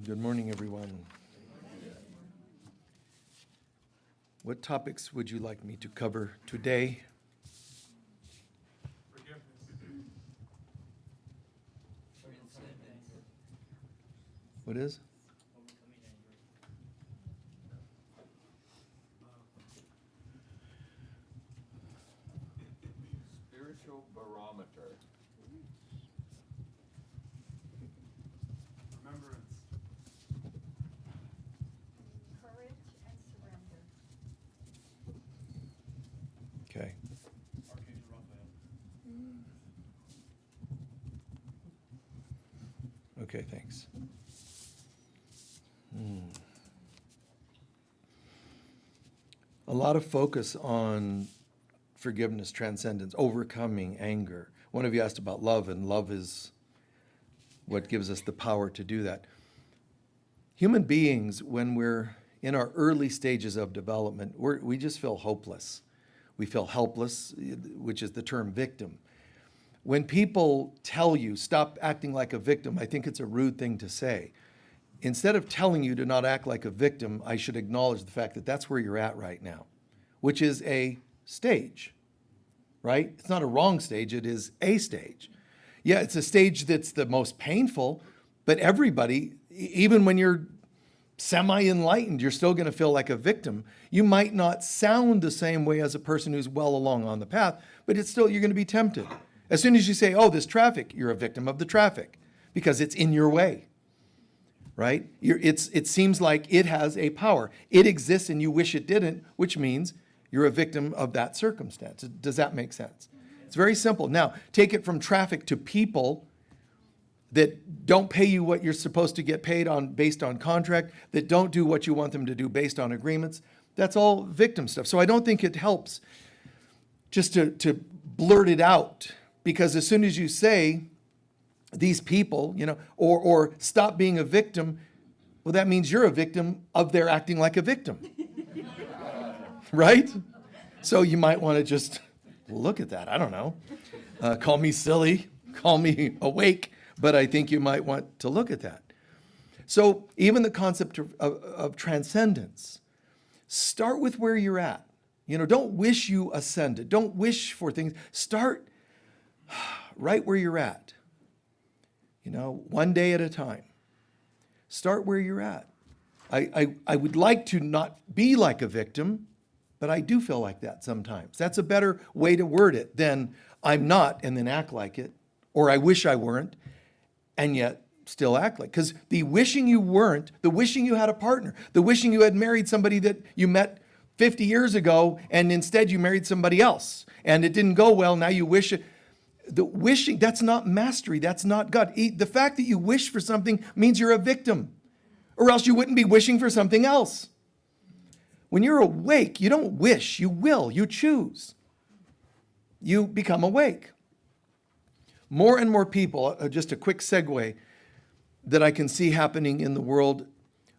Good morning, everyone. What topics would you like me to cover today? What is? Spiritual barometer. Remembrance. Courage and surrender. Okay. Archangel Raphael. Okay, thanks. A lot of focus on forgiveness, transcendence, overcoming anger. One of you asked about love, and love is what gives us the power to do that. Human beings, when we're in our early stages of development, we just feel hopeless. We feel helpless, which is the term victim. When people tell you, stop acting like a victim, I think it's a rude thing to say. Instead of telling you to not act like a victim, I should acknowledge the fact that that's where you're at right now, which is a stage, right? It's not a wrong stage, it is a stage. Yeah, it's a stage that's the most painful, but everybody, even when you're semi-enlightened, you're still gonna feel like a victim. You might not sound the same way as a person who's well along on the path, but it's still, you're gonna be tempted. As soon as you say, oh, this traffic, you're a victim of the traffic because it's in your way, right? It seems like it has a power. It exists and you wish it didn't, which means you're a victim of that circumstance. Does that make sense? It's very simple. Now, take it from traffic to people that don't pay you what you're supposed to get paid on based on contract, that don't do what you want them to do based on agreements. That's all victim stuff. So I don't think it helps just to blurt it out, because as soon as you say these people, or stop being a victim, well, that means you're a victim of their acting like a victim. Right? So you might want to just look at that. I don't know. Call me silly, call me awake, but I think you might want to look at that. So even the concept of transcendence, start with where you're at. Don't wish you ascended. Don't wish for things. Start right where you're at. One day at a time. Start where you're at. I would like to not be like a victim, but I do feel like that sometimes. That's a better way to word it than I'm not and then act like it, or I wish I weren't and yet still act like. Because the wishing you weren't, the wishing you had a partner, the wishing you had married somebody that you met 50 years ago and instead you married somebody else and it didn't go well, now you wish it. The wishing, that's not mastery, that's not God. The fact that you wish for something means you're a victim, or else you wouldn't be wishing for something else. When you're awake, you don't wish, you will, you choose. You become awake. More and more people, just a quick segue that I can see happening in the world,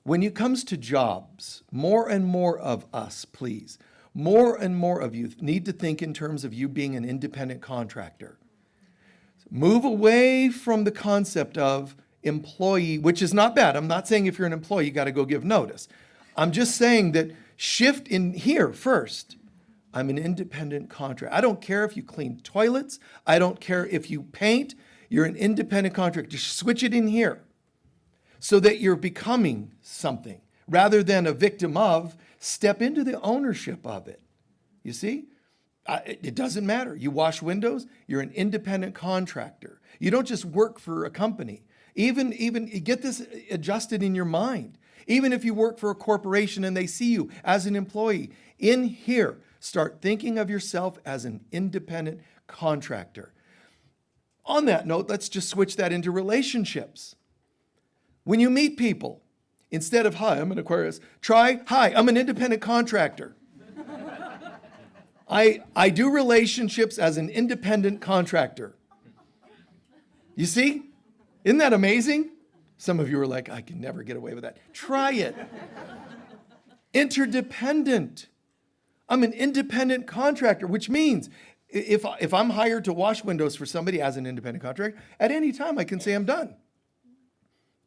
when it comes to jobs, more and more of us, please, more and more of you need to think in terms of you being an independent contractor. Move away from the concept of employee, which is not bad. I'm not saying if you're an employee, you got to go give notice. I'm just saying that shift in here first. I'm an independent contractor. I don't care if you clean toilets. I don't care if you paint. You're an independent contractor. Switch it in here so that you're becoming something rather than a victim of. Step into the ownership of it. You see? It doesn't matter. You wash windows, you're an independent contractor. You don't just work for a company. Even get this adjusted in your mind. Even if you work for a corporation and they see you as an employee, in here, start thinking of yourself as an independent contractor. On that note, let's just switch that into relationships. When you meet people, instead of, hi, I'm an Aquarius, try, hi, I'm an independent contractor. I do relationships as an independent contractor. You see? Isn't that amazing? Some of you are like, I can never get away with that. Try it. Interdependent. I'm an independent contractor, which means if I'm hired to wash windows for somebody as an independent contractor, at any time I can say I'm done.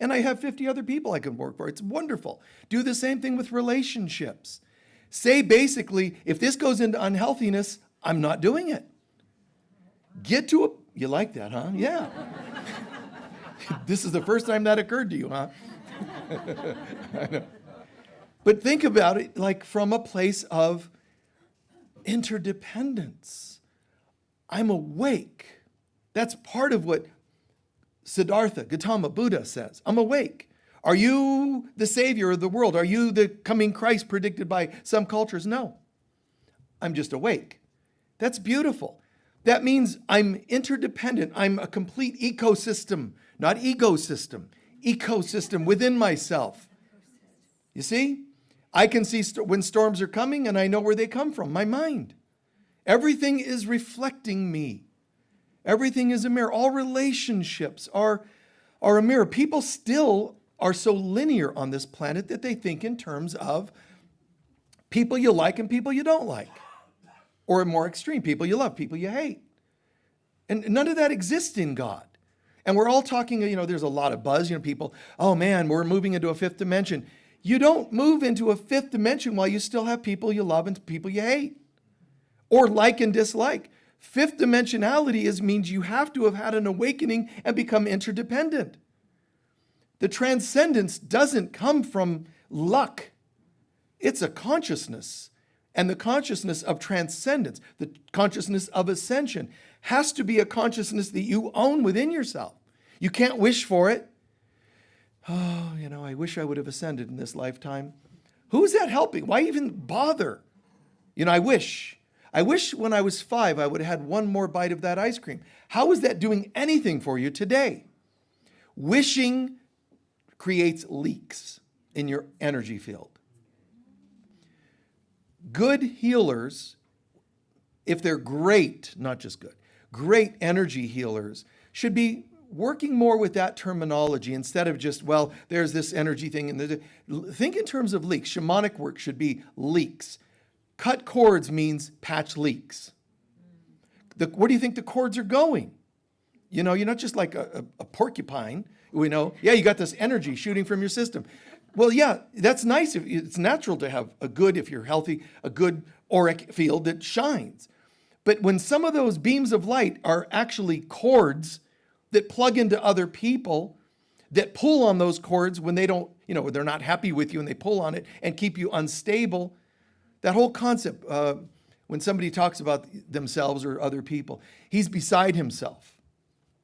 And I have 50 other people I can work for. It's wonderful. Do the same thing with relationships. Say basically, if this goes into unhealthiness, I'm not doing it. Get to a, you like that, huh? Yeah. This is the first time that occurred to you, huh? I know. But think about it like from a place of interdependence. I'm awake. That's part of what Siddhartha Gautama Buddha says. I'm awake. Are you the savior of the world? Are you the coming Christ predicted by some cultures? No. I'm just awake. That's beautiful. That means I'm interdependent. I'm a complete ecosystem, not ecosystem, ecosystem within myself. You see? I can see when storms are coming and I know where they come from, my mind. Everything is reflecting me. Everything is a mirror. All relationships are a mirror. People still are so linear on this planet that they think in terms of people you like and people you don't like. Or more extreme, people you love, people you hate. And none of that exists in God. And we're all talking, there's a lot of buzz, people, oh man, we're moving into a fifth dimension. You don't move into a fifth dimension while you still have people you love and people you hate. Or like and dislike. Fifth dimensionality means you have to have had an awakening and become interdependent. The transcendence doesn't come from luck. It's a consciousness. And the consciousness of transcendence, the consciousness of ascension, has to be a consciousness that you own within yourself. You can't wish for it. Oh, I wish I would have ascended in this lifetime. Who is that helping? Why even bother? I wish. I wish when I was 5, I would have had one more bite of that ice cream. How is that doing anything for you today? Wishing creates leaks in your energy field. Good healers, if they're great, not just good, great energy healers, should be working more with that terminology instead of just, well, there's this energy thing. And think in terms of leaks. Shamanic work should be leaks. Cut cords means patch leaks. Where do you think the cords are going? You're not just like a porcupine. Yeah, you got this energy shooting from your system. Well, yeah, that's nice. It's natural to have if you're healthy, a good auric field that shines. But when some of those beams of light are actually cords that plug into other people, that pull on those cords when they don't, they're not happy with you and they pull on it and keep you unstable, that whole concept, when somebody talks about themselves or other people, he's beside himself.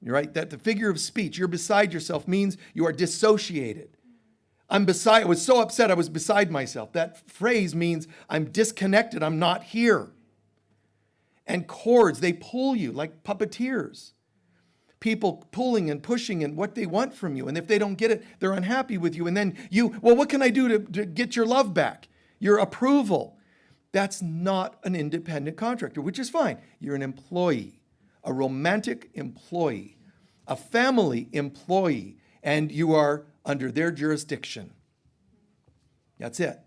You're right? That the figure of speech, you're beside yourself, means you are dissociated. I was so upset I was beside myself. That phrase means I'm disconnected, I'm not here. And cords, they pull you like puppeteers. People pulling and pushing and what they want from you. And if they don't get it, they're unhappy with you. And then what can I do to get your love back? Your approval. That's not an independent contractor, which is fine. You're an employee, a romantic employee, a family employee, and you are under their jurisdiction. That's it.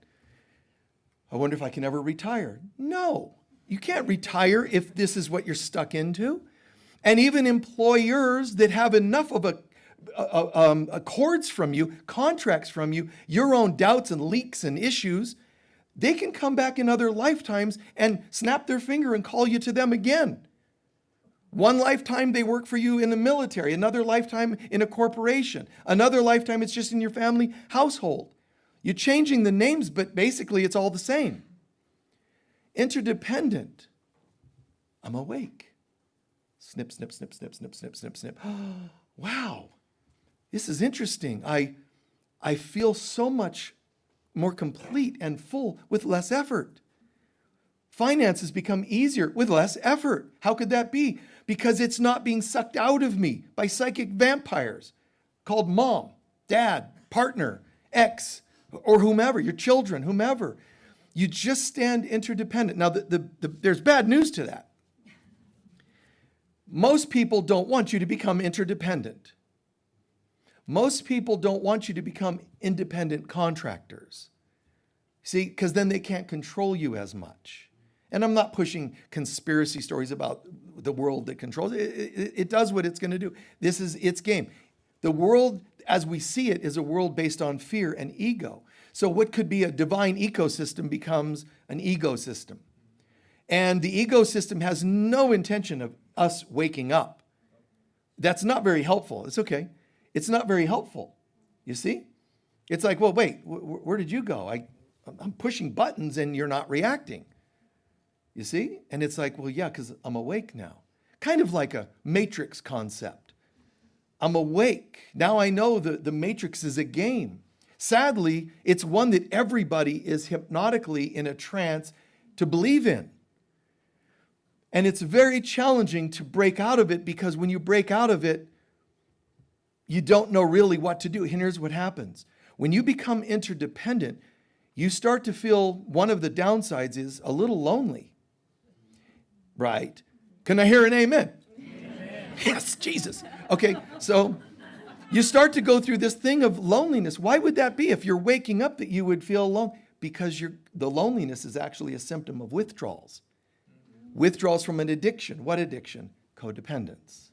I wonder if I can ever retire. No, you can't retire if this is what you're stuck into. And even employers that have enough of accords from you, contracts from you, your own doubts and leaks and issues, they can come back in other lifetimes and snap their finger and call you to them again. One lifetime they work for you in the military, another lifetime in a corporation, another lifetime it's just in your family household. You're changing the names, but basically it's all the same. Interdependent. I'm awake. Snip, snip, snip, snip, snip, snip, snip, snip. Wow, this is interesting. I feel so much more complete and full with less effort. Finances become easier with less effort. How could that be? Because it's not being sucked out of me by psychic vampires called mom, dad, partner, ex, or whomever, your children, whomever. You just stand interdependent. Now, there's bad news to that. Most people don't want you to become interdependent. Most people don't want you to become independent contractors. See, because then they can't control you as much. And I'm not pushing conspiracy stories about the world that controls it. It does what it's going to do. This is its game. The world, as we see it, is a world based on fear and ego. So what could be a divine ecosystem becomes an ecosystem. And the ecosystem has no intention of us waking up. That's not very helpful. It's okay. It's not very helpful. You see? It's like, well, wait, where did you go? I'm pushing buttons and you're not reacting. You see? And it's like, well, yeah, because I'm awake now. Kind of like a matrix concept. I'm awake. Now I know the matrix is a game. Sadly, it's one that everybody is hypnotically in a trance to believe in. And it's very challenging to break out of it, because when you break out of it, you don't know really what to do. And here's what happens. When you become interdependent, you start to feel one of the downsides is a little lonely. Right? Can I hear an amen? Amen. Yes, Jesus. Okay, so you start to go through this thing of loneliness. Why would that be? If you're waking up, that you would feel alone? Because the loneliness is actually a symptom of withdrawals. Withdrawals from an addiction. What addiction? Codependence.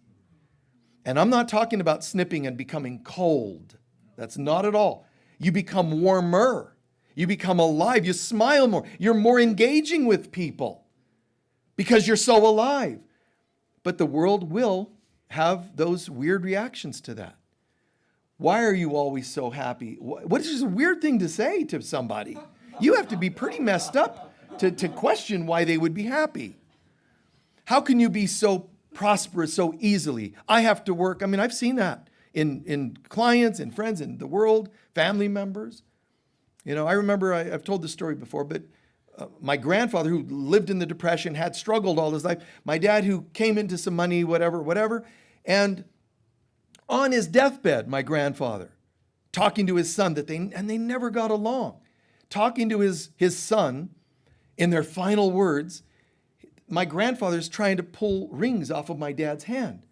And I'm not talking about snipping and becoming cold. That's not at all. You become warmer. You become alive. You smile more. You're more engaging with people because you're so alive. But the world will have those weird reactions to that. Why are you always so happy? What is just a weird thing to say to somebody? You have to be pretty messed up to question why they would be happy. How can you be so prosperous so easily? I have to work. I mean, I've seen that in clients and friends in the world, family members. You know, I remember, I've told this story before, but my grandfather, who lived in the Depression, had struggled all his life. My dad, who came into some money, whatever. And on his deathbed, my grandfather, talking to his son, they never got along. Talking to his son in their final words, my grandfather's trying to pull rings off of my dad's hand.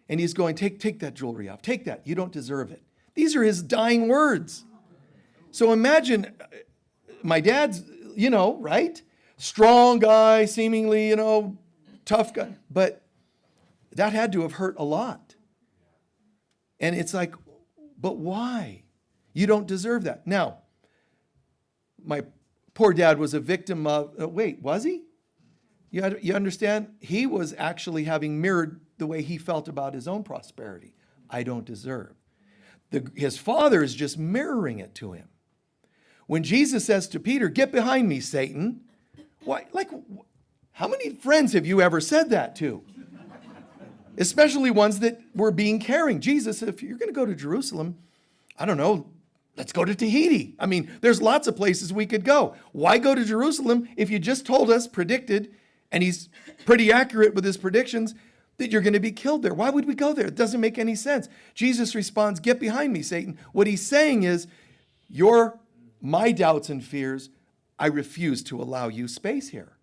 And he's going, take that jewelry off. Take that. You don't deserve it. These are his dying words. So imagine my dad's, right? Strong guy, seemingly, tough guy. But that had to have hurt a lot. And it's like, but why? You don't deserve that. Now, my poor dad was a victim of, was he? You understand? He was actually having mirrored the way he felt about his own prosperity. I don't deserve. His father is just mirroring it to him. When Jesus says to Peter, "Get behind me, Satan," how many friends have you ever said that to? Especially ones that were being caring. Jesus, if you're going to go to Jerusalem, I don't know, let's go to Tahiti. I mean, there's lots of places we could go. Why go to Jerusalem if you just told us, predicted, and he's pretty accurate with his predictions, that you're going to be killed there? Why would we go there? It doesn't make any sense. Jesus responds, "Get behind me, Satan." What he's saying is, my doubts and fears, I refuse to allow you space here.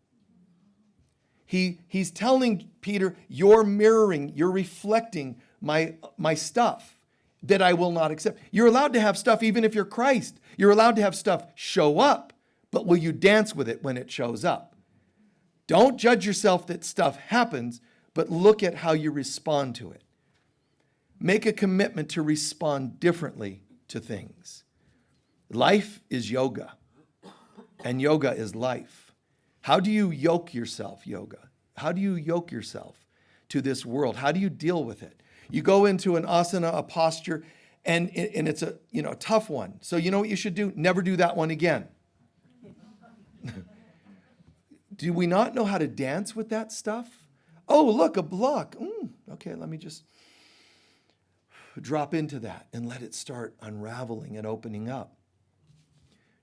He's telling Peter, you're mirroring, you're reflecting my stuff that I will not accept. You're allowed to have stuff even if you're Christ. You're allowed to have stuff show up, but will you dance with it when it shows up? Don't judge yourself that stuff happens, but look at how you respond to it. Make a commitment to respond differently to things. Life is yoga, and yoga is life. How do you yoke yourself, yoga? How do you yoke yourself to this world? How do you deal with it? You go into an asana, a posture, and it's a tough one. So you know what you should do? Never do that one again. Do we not know how to dance with that stuff? Oh, look, a block. Okay, let me just drop into that and let it start unraveling and opening up.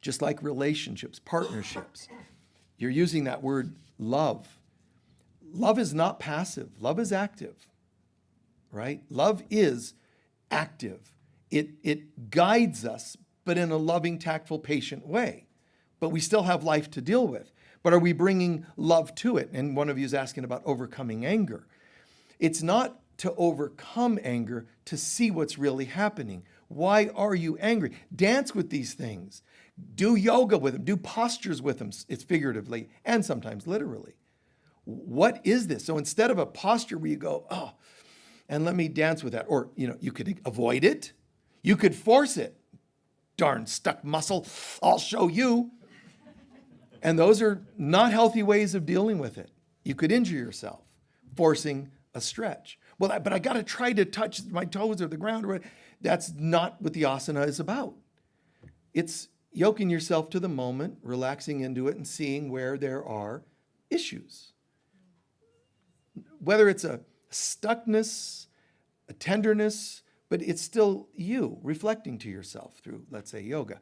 Just like relationships, partnerships. You're using that word love. Love is not passive. Love is active, right? Love is active. It guides us, but in a loving, tactful, patient way. But we still have life to deal with. But are we bringing love to it? And one of you is asking about overcoming anger. It's not to overcome anger, to see what's really happening. Why are you angry? Dance with these things. Do yoga with them. Do postures with them. It's figuratively and sometimes literally. What is this? So instead of a posture where you go, and let me dance with that, or you could avoid it. You could force it. Darn stuck muscle, I'll show you. And those are not healthy ways of dealing with it. You could injure yourself forcing a stretch. Well, but I got to try to touch my toes or the ground. That's not what the asana is about. It's yoking yourself to the moment, relaxing into it, and seeing where there are issues. Whether it's a stuckness, a tenderness, but it's still you reflecting to yourself through, let's say, yoga.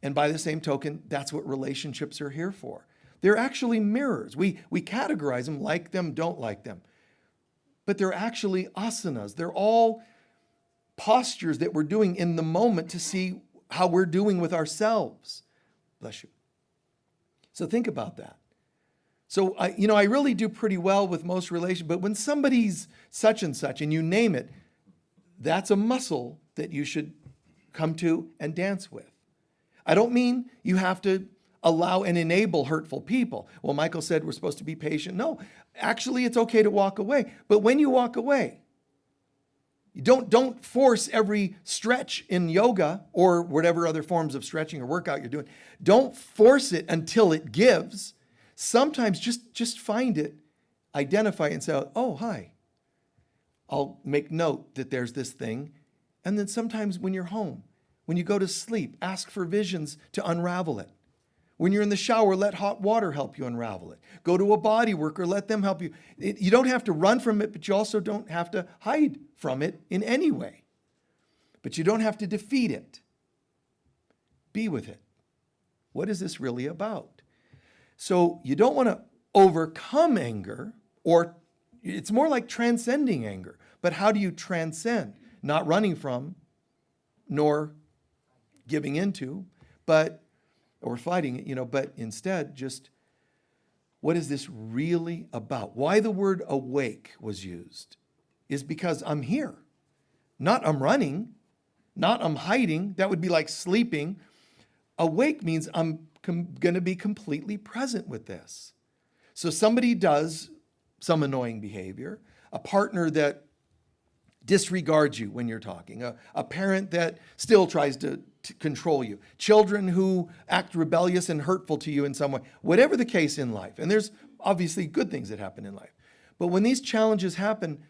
And by the same token, that's what relationships are here for. They're actually mirrors. We categorize them, like them, don't like them. But they're actually asanas. They're all postures that we're doing in the moment to see how we're doing with ourselves. Bless you. So think about that. So, I really do pretty well with most relations, but when somebody's such and such, and you name it, that's a muscle that you should come to and dance with. I don't mean you have to allow and enable hurtful people. Well, Michael said we're supposed to be patient. No, actually, it's okay to walk away. But when you walk away, you don't force every stretch in yoga or whatever other forms of stretching or workout you're doing. Don't force it until it gives. Sometimes just find it, identify it, and say, oh, hi. I'll make note that there's this thing. And then sometimes when you're home, when you go to sleep, ask for visions to unravel it. When you're in the shower, let hot water help you unravel it. Go to a body worker, let them help you. You don't have to run from it, but you also don't have to hide from it in any way. But you don't have to defeat it. Be with it. What is this really about? So you don't want to overcome anger, or it's more like transcending anger. But how do you transcend? Not running from, nor giving into, or fighting it, but instead just, what is this really about? Why the word awake was used is because I'm here. Not I'm running, not I'm hiding. That would be like sleeping. Awake means I'm going to be completely present with this. So somebody does some annoying behavior, a partner that disregards you when you're talking, a parent that still tries to control you, children who act rebellious and hurtful to you in some way, whatever the case in life. And there's obviously good things that happen in life. But when these challenges happen,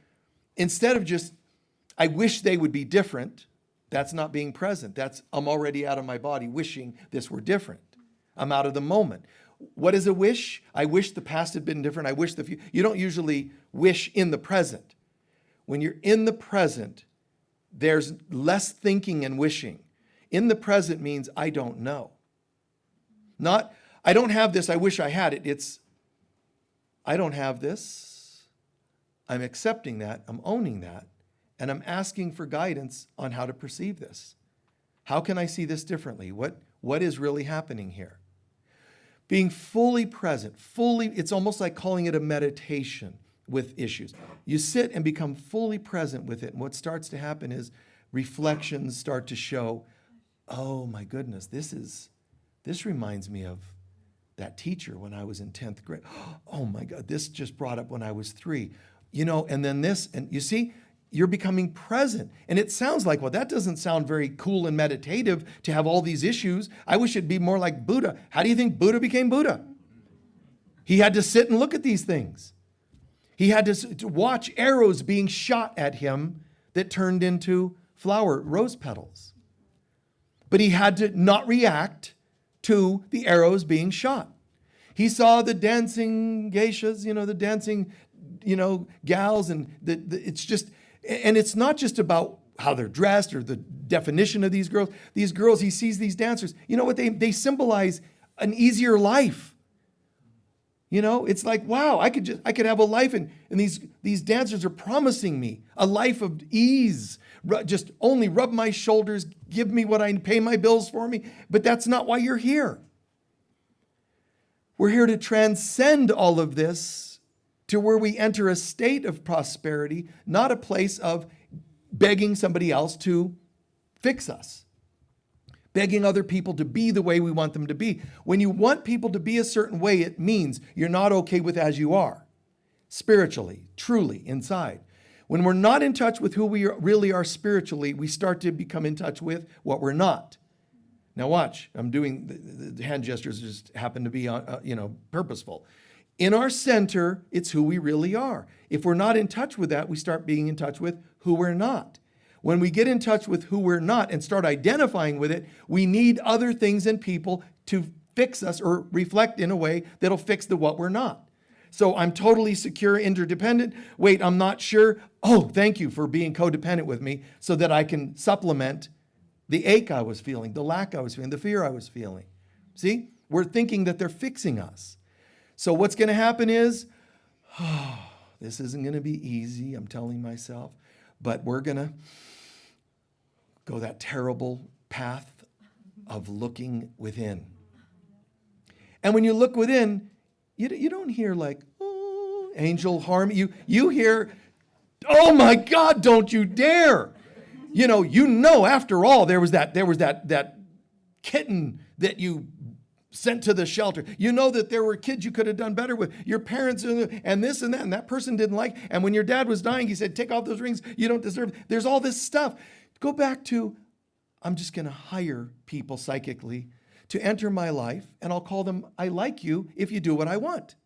instead of just, I wish they would be different, that's not being present. That's, I'm already out of my body wishing this were different. I'm out of the moment. What is a wish? I wish the past had been different. I wish the future. You don't usually wish in the present. When you're in the present, there's less thinking and wishing. In the present means I don't know. Not, I don't have this, I wish I had it. It's, I don't have this. I'm accepting that, I'm owning that, and I'm asking for guidance on how to perceive this. How can I see this differently? What is really happening here? Being fully present, it's almost like calling it a meditation with issues. You sit and become fully present with it. And what starts to happen is reflections start to show, oh my goodness, this reminds me of that teacher when I was in 10th grade. Oh my God, this just brought up when I was 3. And then this, and you see, you're becoming present. And it sounds like, well, that doesn't sound very cool and meditative to have all these issues. I wish it'd be more like Buddha. How do you think Buddha became Buddha? He had to sit and look at these things. He had to watch arrows being shot at him that turned into rose petals. But he had to not react to the arrows being shot. He saw the dancing geishas, the dancing, gals, and it's just, and it's not just about how they're dressed or the definition of these girls. These girls, he sees these dancers. You know what? They symbolize an easier life. It's like, wow, I could have a life, and these dancers are promising me a life of ease. Just only rub my shoulders, give me what I pay my bills for me. But that's not why you're here. We're here to transcend all of this to where we enter a state of prosperity, not a place of begging somebody else to fix us. Begging other people to be the way we want them to be. When you want people to be a certain way, it means you're not okay with as you are, spiritually, truly, inside. When we're not in touch with who we really are spiritually, we start to become in touch with what we're not. Now watch, I'm doing, the hand gestures just happen to be, purposeful. In our center, it's who we really are. If we're not in touch with that, we start being in touch with who we're not. When we get in touch with who we're not and start identifying with it, we need other things and people to fix us or reflect in a way that'll fix the what we're not. So I'm totally secure, interdependent. Wait, I'm not sure. Oh, thank you for being codependent with me so that I can supplement the ache I was feeling, the lack I was feeling, the fear I was feeling. See, we're thinking that they're fixing us. So what's going to happen is, this isn't going to be easy, I'm telling myself, but we're going to go that terrible path of looking within. And when you look within, you don't hear like, oh, angel harm. You hear, oh my God, don't you dare. After all, there was that kitten that you sent to the shelter. You know that there were kids you could have done better with. Your parents and this and that person didn't like. And when your dad was dying, he said, take off those rings. You don't deserve. There's all this stuff. Go back to, I'm just going to hire people psychically to enter my life, and I'll call them, I like you if you do what I want.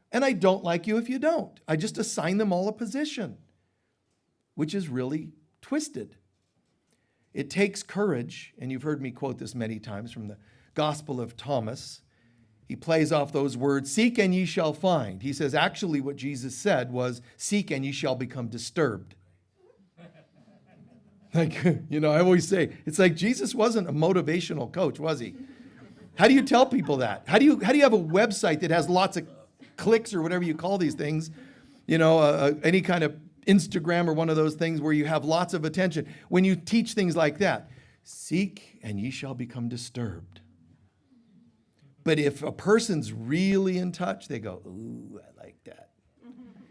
And I don't like you if you don't. I just assign them all a position, which is really twisted. It takes courage, and you've heard me quote this many times from the Gospel of Thomas. He plays off those words, seek and ye shall find. He says, actually what Jesus said was, seek and ye shall become disturbed. Like, I always say, it's like Jesus wasn't a motivational coach, was he? How do you tell people that? How do you have a website that has lots of clicks or whatever you call these things? Any kind of Instagram or one of those things where you have lots of attention. When you teach things like that, seek and ye shall become disturbed. But if a person's really in touch, they go, ooh, I like that.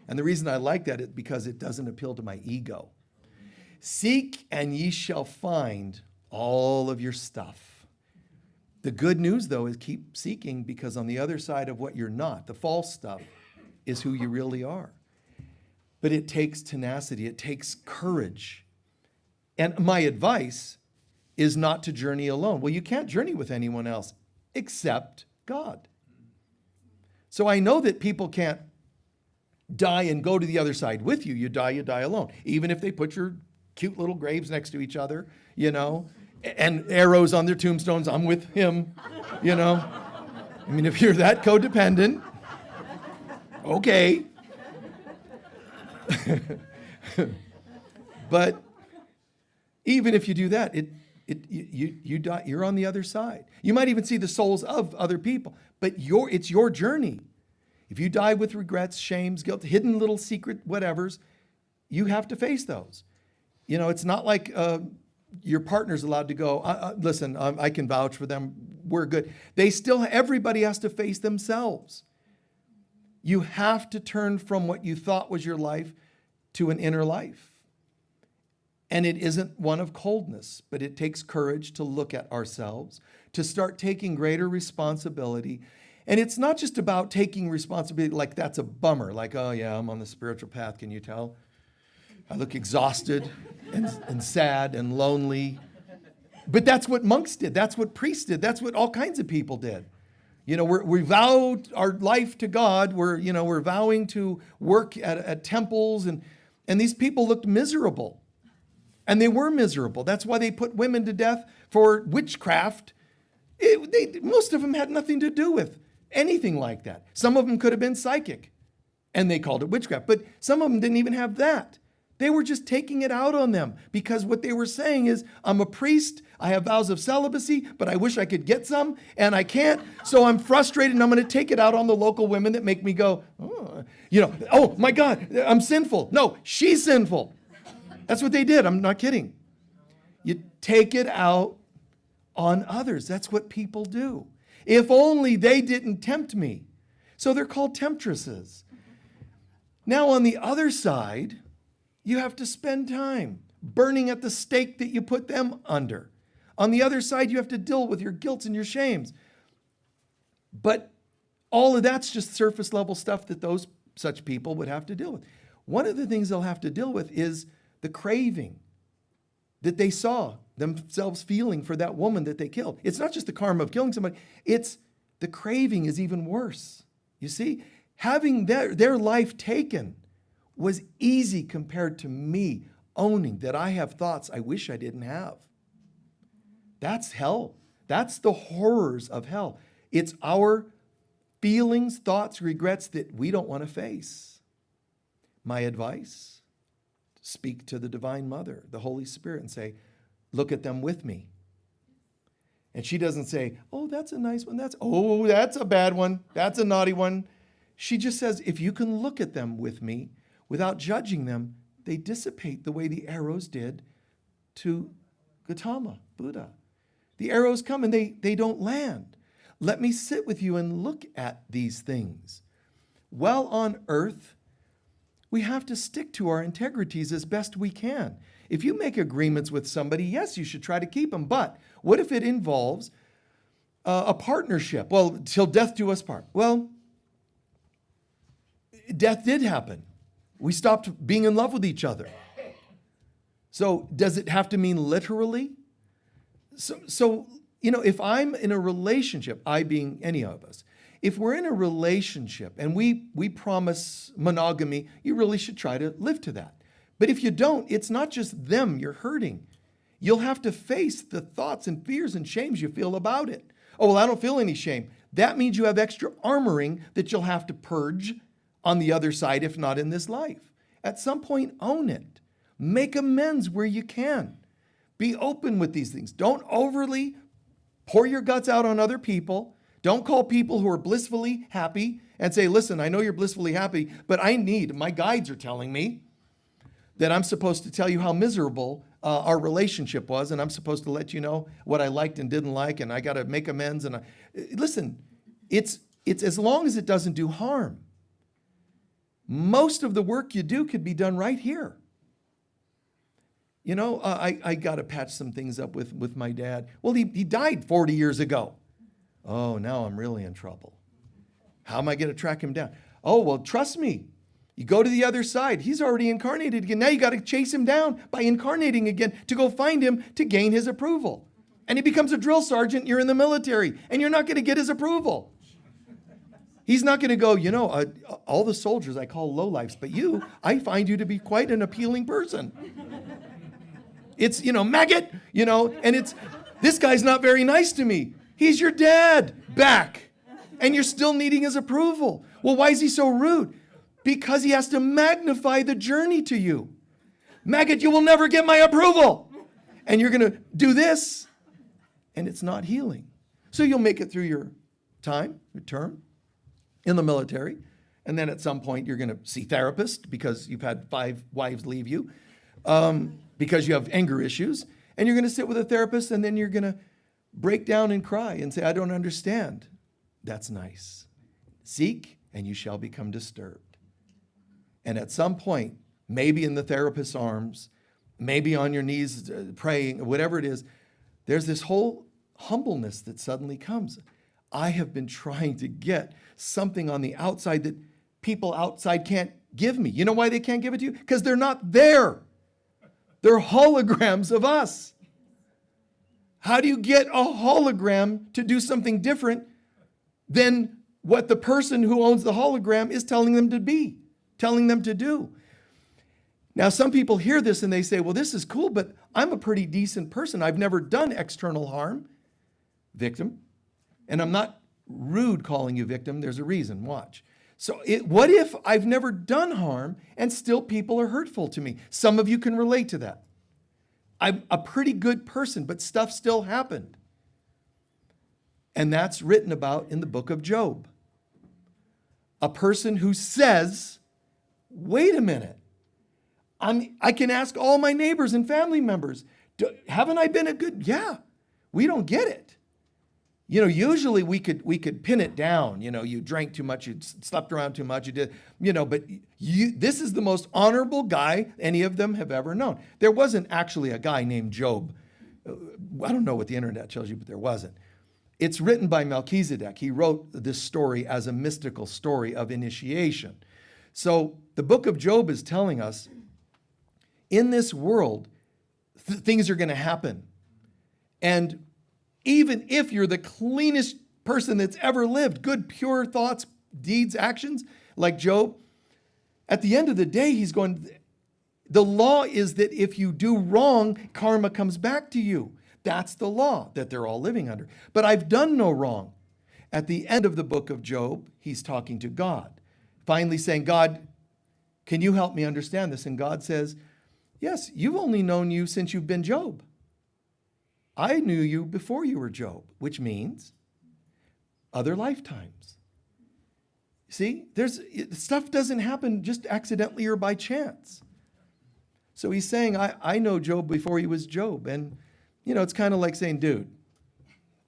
And the reason I like that is because it doesn't appeal to my ego. Seek and ye shall find all of your stuff. The good news, though, is keep seeking, because on the other side of what you're not, the false stuff, is who you really are. But it takes tenacity. It takes courage. And my advice is not to journey alone. Well, you can't journey with anyone else except God. So I know that people can't die and go to the other side with you. You die alone. Even if they put your cute little graves next to each other, and arrows on their tombstones, I'm with him, I mean, if you're that codependent, okay. But even if you do that, you die, you're on the other side. You might even see the souls of other people, but it's your journey. If you die with regrets, shames, guilt, hidden little secret whatevers, you have to face those. It's not like your partner's allowed to go, listen, I can vouch for them, we're good. Everybody has to face themselves. You have to turn from what you thought was your life to an inner life. And it isn't one of coldness, but it takes courage to look at ourselves, to start taking greater responsibility. And it's not just about taking responsibility like that's a bummer, like, oh yeah, I'm on the spiritual path, can you tell? I look exhausted and sad and lonely. But that's what monks did. That's what priests did. That's what all kinds of people did. We vowed our life to God. We're vowing to work at temples. And these people looked miserable. And they were miserable. That's why they put women to death for witchcraft. Most of them had nothing to do with anything like that. Some of them could have been psychic. And they called it witchcraft. But some of them didn't even have that. They were just taking it out on them, because what they were saying is, I'm a priest, I have vows of celibacy, but I wish I could get some, and I can't, so I'm frustrated, and I'm going to take it out on the local women that make me go, oh my God, I'm sinful. No, she's sinful. That's what they did. I'm not kidding. You take it out on others. That's what people do. If only they didn't tempt me. So they're called temptresses. Now on the other side, you have to spend time burning at the stake that you put them under. On the other side, you have to deal with your guilt and your shames. But all of that's just surface level stuff that such people would have to deal with. one of the things they'll have to deal with is the craving that they saw themselves feeling for that woman that they killed. It's not just the karma of killing somebody, it's the craving is even worse. You see, having their life taken was easy compared to me owning that I have thoughts I wish I didn't have. That's hell. That's the horrors of hell. It's our feelings, thoughts, regrets that we don't want to face. My advice, speak to the Divine Mother, the Holy Spirit, and say, look at them with me. And she doesn't say, oh, that's a nice one. That's a bad one. That's a naughty one. She just says, if you can look at them with me without judging them, they dissipate the way the arrows did to Gautama, Buddha. The arrows come and they don't land. Let me sit with you and look at these things. While on earth, we have to stick to our integrities as best we can. If you make agreements with somebody, yes, you should try to keep them. But what if it involves a partnership? Well, till death do us part. Well, death did happen. We stopped being in love with each other. So does it have to mean literally? So if I'm in a relationship, I being any of us, if we're in a relationship and we promise monogamy, you really should try to live to that. But if you don't, it's not just them you're hurting. You'll have to face the thoughts and fears and shames you feel about it. Oh, well, I don't feel any shame. That means you have extra armoring that you'll have to purge on the other side, if not in this life. At some point, own it. Make amends where you can. Be open with these things. Don't overly pour your guts out on other people. Don't call people who are blissfully happy and say, listen, I know you're blissfully happy, but my guides are telling me that I'm supposed to tell you how miserable our relationship was, and I'm supposed to let you know what I liked and didn't like, and I got to make amends. And listen, it's as long as it doesn't do harm. Most of the work you do could be done right here. I got to patch some things up with my dad. Well, he died 40 years ago. Oh, now I'm really in trouble. How am I going to track him down? Oh, well, trust me. You go to the other side. He's already incarnated again. Now you got to chase him down by incarnating again to go find him to gain his approval. And he becomes a drill sergeant. You're in the military, and you're not going to get his approval. He's not going to go, all the soldiers I call lowlifes, but I find you to be quite an appealing person. It's, maggot, and it's, this guy's not very nice to me. He's your dad back, and you're still needing his approval. Well, why is he so rude? Because he has to magnify the journey to you. Maggot, you will never get my approval. And you're going to do this, and it's not healing. So you'll make it through your time, your term in the military, and then at some point you're going to see therapists because you've had 5 wives leave you, because you have anger issues, and you're going to sit with a therapist, and then you're going to break down and cry and say, I don't understand. That's nice. Seek, and you shall become disturbed. And at some point, maybe in the therapist's arms, maybe on your knees praying, whatever it is, there's this whole humbleness that suddenly comes. I have been trying to get something on the outside that people outside can't give me. You know why they can't give it to you? Because they're not there. They're holograms of us. How do you get a hologram to do something different than what the person who owns the hologram is telling them to be, telling them to do? Now, some people hear this and they say, well, this is cool, but I'm a pretty decent person. I've never done external harm. Victim. And I'm not rude calling you victim. There's a reason. Watch. So what if I've never done harm and still people are hurtful to me? Some of you can relate to that. I'm a pretty good person, but stuff still happened. And that's written about in the book of Job. A person who says, wait a minute. I can ask all my neighbors and family members, haven't I been a good? Yeah, we don't get it. Usually we could pin it down. You drank too much, you slept around too much, you did, but this is the most honorable guy any of them have ever known. There wasn't actually a guy named Job. I don't know what the internet tells you, but there wasn't. It's written by Melchizedek. He wrote this story as a mystical story of initiation. So the book of Job is telling us in this world, things are going to happen. And even if you're the cleanest person that's ever lived, good, pure thoughts, deeds, actions, like Job, at the end of the day, he's going, the law is that if you do wrong, karma comes back to you. That's the law that they're all living under. But I've done no wrong. At the end of the book of Job, he's talking to God, finally saying, God, can you help me understand this? And God says, yes, you've only known you since you've been Job. I knew you before you were Job, which means other lifetimes. See, stuff doesn't happen just accidentally or by chance. So he's saying, I know Job before he was Job. And, it's kind of like saying, dude,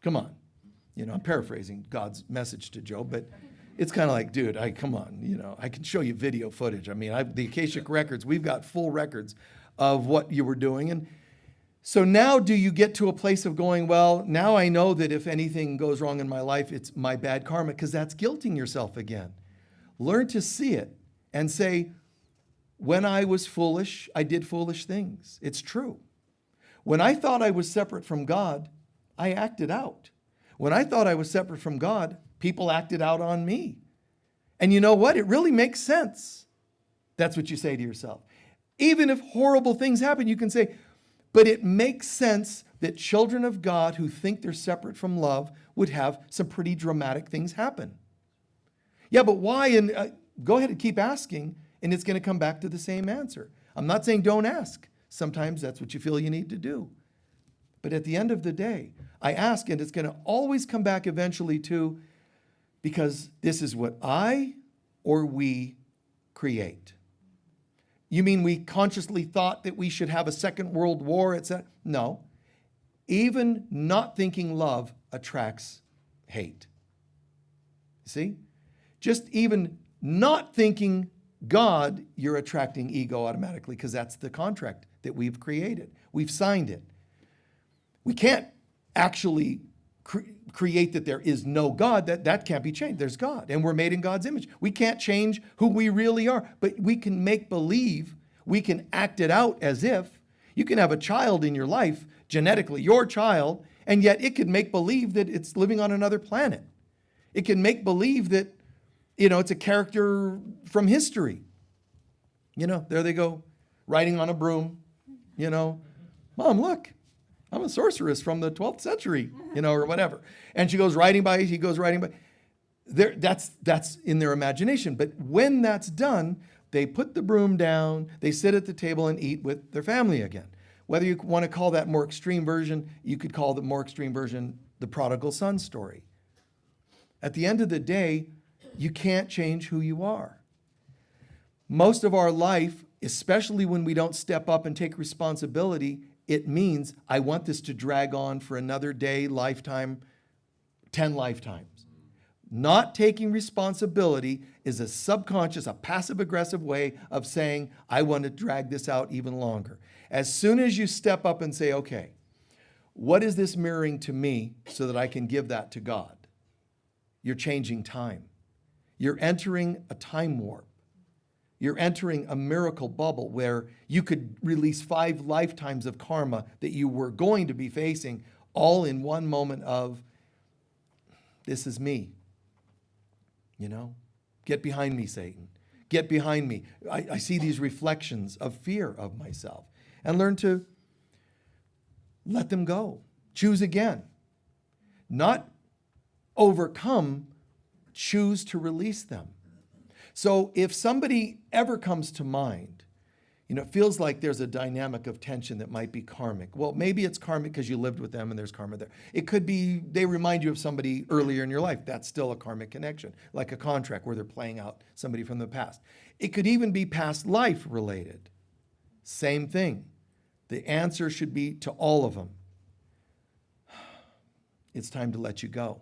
come on. I'm paraphrasing God's message to Job, but it's kind of like, dude, come on. I can show you video footage. I mean, the Akashic records, we've got full records of what you were doing. And so now do you get to a place of going, well, now I know that if anything goes wrong in my life, it's my bad karma, because that's guilting yourself again. Learn to see it and say, when I was foolish, I did foolish things. It's true. When I thought I was separate from God, I acted out. When I thought I was separate from God, people acted out on me. And you know what? It really makes sense. That's what you say to yourself. Even if horrible things happen, you can say, but it makes sense that children of God who think they're separate from love would have some pretty dramatic things happen. Yeah, but why? And go ahead and keep asking, and it's going to come back to the same answer. I'm not saying don't ask. Sometimes that's what you feel you need to do. But at the end of the day, I ask, and it's going to always come back eventually to, because this is what I or we create. You mean we consciously thought that we should have a second world war, etc.? No. Even not thinking love attracts hate. See? Just even not thinking God, you're attracting ego automatically, because that's the contract that we've created. We've signed it. We can't actually create that there is no God. That can't be changed. There's God, and we're made in God's image. We can't change who we really are, but we can make believe. We can act it out as if. You can have a child in your life, genetically your child, and yet it could make believe that it's living on another planet. It can make believe that, it's a character from history. There they go, riding on a broom. Mom, look, I'm a sorceress from the 12th century, or whatever. And she goes riding by, he goes riding by. That's in their imagination. But when that's done, they put the broom down, they sit at the table and eat with their family again. Whether you want to call that more extreme version, you could call the more extreme version the prodigal son story. At the end of the day, you can't change who you are. Most of our life, especially when we don't step up and take responsibility, it means I want this to drag on for another day, lifetime, 10 lifetimes. Not taking responsibility is a subconscious, a passive-aggressive way of saying, I want to drag this out even longer. As soon as you step up and say, okay, what is this mirroring to me so that I can give that to God? You're changing time. You're entering a time warp. You're entering a miracle bubble where you could release 5 lifetimes of karma that you were going to be facing all in one moment of, this is me. Get behind me, Satan. Get behind me. I see these reflections of fear of myself. And learn to let them go. Choose again. Not overcome, choose to release them. So if somebody ever comes to mind, it feels like there's a dynamic of tension that might be karmic. Well, maybe it's karmic because you lived with them and there's karma there. It could be they remind you of somebody earlier in your life. That's still a karmic connection, like a contract where they're playing out somebody from the past. It could even be past life related. Same thing. The answer should be to all of them. It's time to let you go.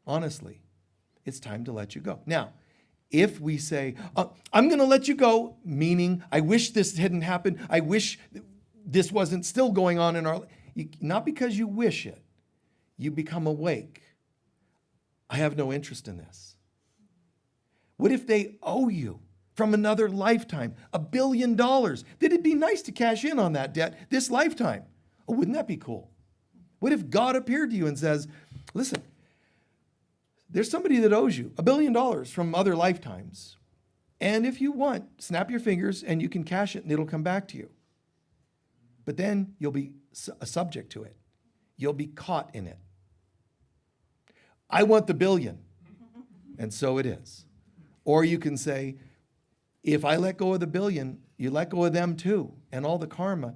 Honestly, it's time to let you go. Now, if we say, I'm going to let you go, meaning I wish this hadn't happened, I wish this wasn't still going on in our life, not because you wish it, you become awake. I have no interest in this. What if they owe you from another lifetime $1 billion? That it'd be nice to cash in on that debt this lifetime. Oh, wouldn't that be cool? What if God appeared to you and says, listen, there's somebody that owes you $1 billion from other lifetimes. And if you want, snap your fingers and you can cash it and it'll come back to you. But then you'll be subject to it. You'll be caught in it. I want the billion. And so it is. Or you can say, if I let go of the billion, you let go of them too, and all the karma,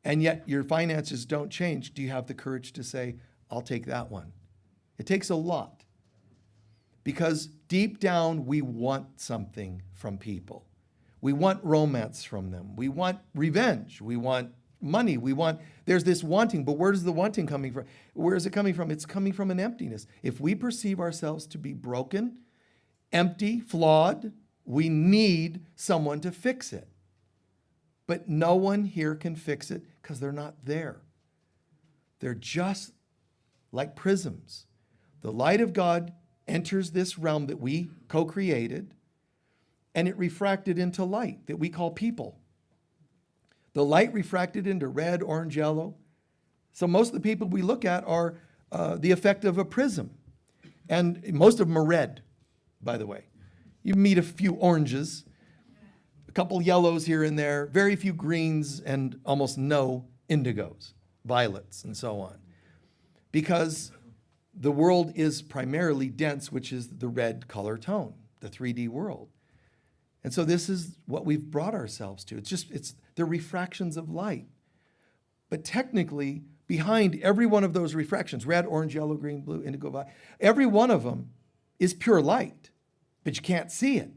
and yet your finances don't change. Do you have the courage to say, I'll take that one? It takes a lot. Because deep down, we want something from people. We want romance from them. We want revenge. We want money. There's this wanting, but where is the wanting coming from? Where is it coming from? It's coming from an emptiness. If we perceive ourselves to be broken, empty, flawed, we need someone to fix it. But no one here can fix it because they're not there. They're just like prisms. The light of God enters this realm that we co-created, and it refracted into light that we call people. The light refracted into red, orange, yellow. So most of the people we look at are the effect of a prism. And most of them are red, by the way. You meet a few oranges, a couple yellows here and there, very few greens, and almost no indigos, violets, and so on. Because the world is primarily dense, which is the red color tone, the 3D world. And so this is what we've brought ourselves to. It's the refractions of light. But technically, behind every one of those refractions, red, orange, yellow, green, blue, indigo, violet, every one of them is pure light, but you can't see it.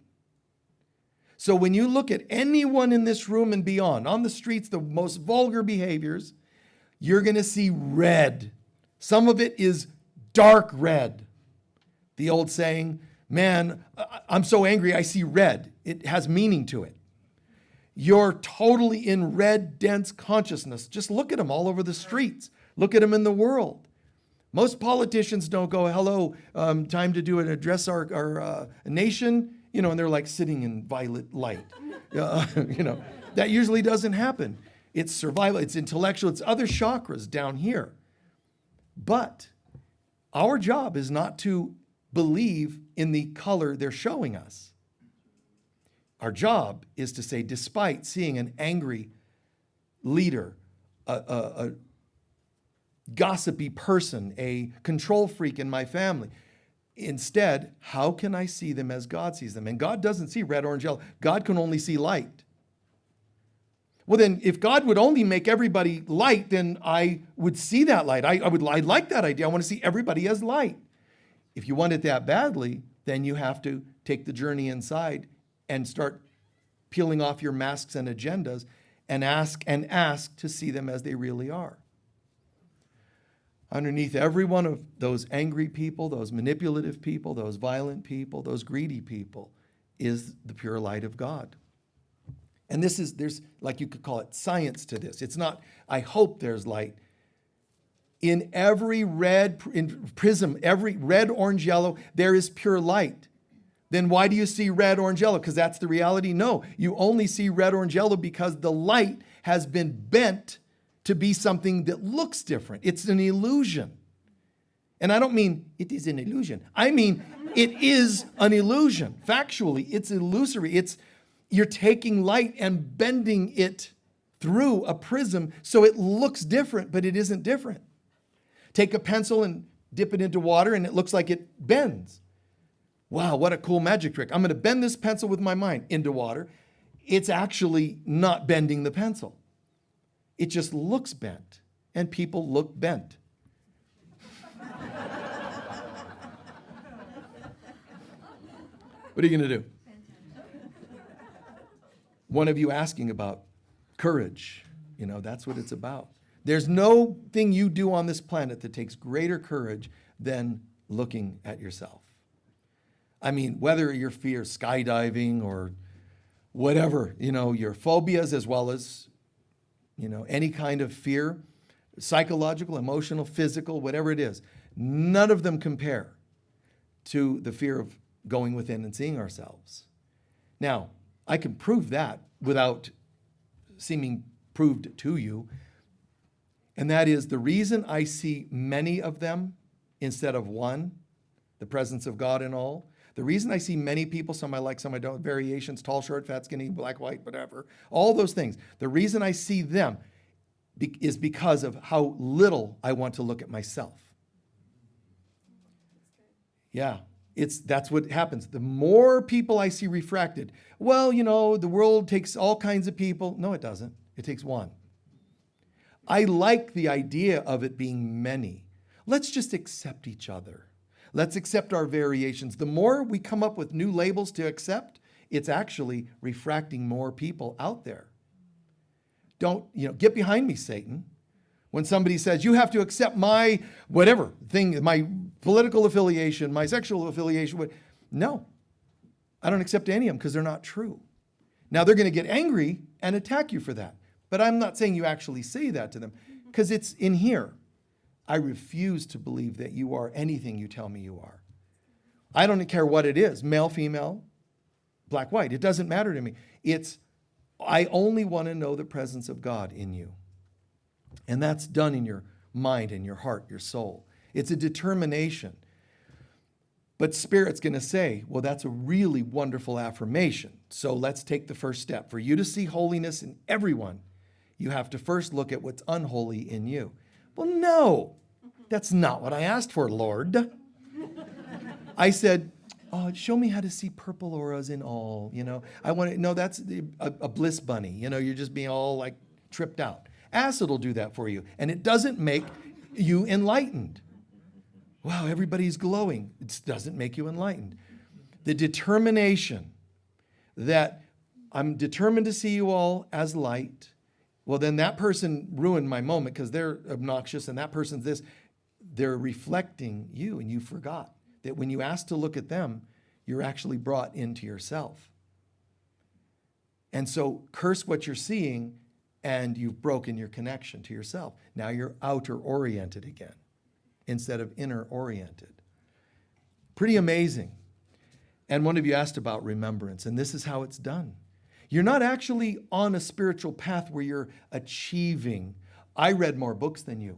So when you look at anyone in this room and beyond, on the streets, the most vulgar behaviors, you're going to see red. Some of it is dark red. The old saying, man, I'm so angry I see red. It has meaning to it. You're totally in red, dense consciousness. Just look at them all over the streets. Look at them in the world. Most politicians don't go, hello, time to do an address our nation, and they're like sitting in violet light. That usually doesn't happen. It's survival, it's intellectual, it's other chakras down here. But our job is not to believe in the color they're showing us. Our job is to say, despite seeing an angry leader, a gossipy person, a control freak in my family, instead, how can I see them as God sees them? And God doesn't see red, orange, yellow. God can only see light. Well, then, if God would only make everybody light, then I would see that light. I like that idea. I want to see everybody as light. If you want it that badly, then you have to take the journey inside and start peeling off your masks and agendas and ask to see them as they really are. Underneath every one of those angry people, those manipulative people, those violent people, those greedy people, is the pure light of God. And there's, like you could call it, science to this. It's not, I hope there's light. In every prism, every red, orange, yellow, there is pure light. Then why do you see red, orange, yellow? Because that's the reality? No, you only see red, orange, yellow because the light has been bent to be something that looks different. It's an illusion. And I don't mean it is an illusion. I mean it is an illusion. Factually, it's illusory. You're taking light and bending it through a prism so it looks different, but it isn't different. Take a pencil and dip it into water and it looks like it bends. Wow, what a cool magic trick. I'm going to bend this pencil with my mind into water. It's actually not bending the pencil. It just looks bent, and people look bent. What are you going to do? One of you asking about courage. That's what it's about. There's no thing you do on this planet that takes greater courage than looking at yourself. I mean, whether your fear skydiving or whatever, your phobias as well as, any kind of fear, psychological, emotional, physical, whatever it is, none of them compare to the fear of going within and seeing ourselves. Now, I can prove that without seeming proved to you. And that is the reason I see many of them instead of one, the presence of God in all. The reason I see many people, some I like, some I don't, variations, tall, short, fat, skinny, black, white, whatever, all those things. The reason I see them is because of how little I want to look at myself. Yeah, that's what happens. The more people I see refracted, well, the world takes all kinds of people. No, it doesn't. It takes one. I like the idea of it being many. Let's just accept each other. Let's accept our variations. The more we come up with new labels to accept, it's actually refracting more people out there. Don't, get behind me, Satan. When somebody says, you have to accept my whatever thing, my political affiliation, my sexual affiliation. No, I don't accept any of them because they're not true. Now they're going to get angry and attack you for that. But I'm not saying you actually say that to them because it's in here. I refuse to believe that you are anything you tell me you are. I don't care what it is, male, female, black, white. It doesn't matter to me. I only want to know the presence of God in you. And that's done in your mind and your heart, your soul. It's a determination. But Spirit's going to say, well, that's a really wonderful affirmation. So let's take the first step. For you to see holiness in everyone, you have to first look at what's unholy in you. Well, no, that's not what I asked for, Lord. I said, show me how to see purple auras in all, I want to, no, that's a bliss bunny. You're just being all like tripped out. Acid will do that for you. And it doesn't make you enlightened. Wow, everybody's glowing. It doesn't make you enlightened. The determination that I'm determined to see you all as light. Well, then that person ruined my moment because they're obnoxious and that person's this. They're reflecting you and you forgot that when you ask to look at them, you're actually brought into yourself. And so curse what you're seeing and you've broken your connection to yourself. Now you're outer oriented again instead of inner oriented. Pretty amazing. And one of you asked about remembrance, and this is how it's done. You're not actually on a spiritual path where you're achieving. I read more books than you.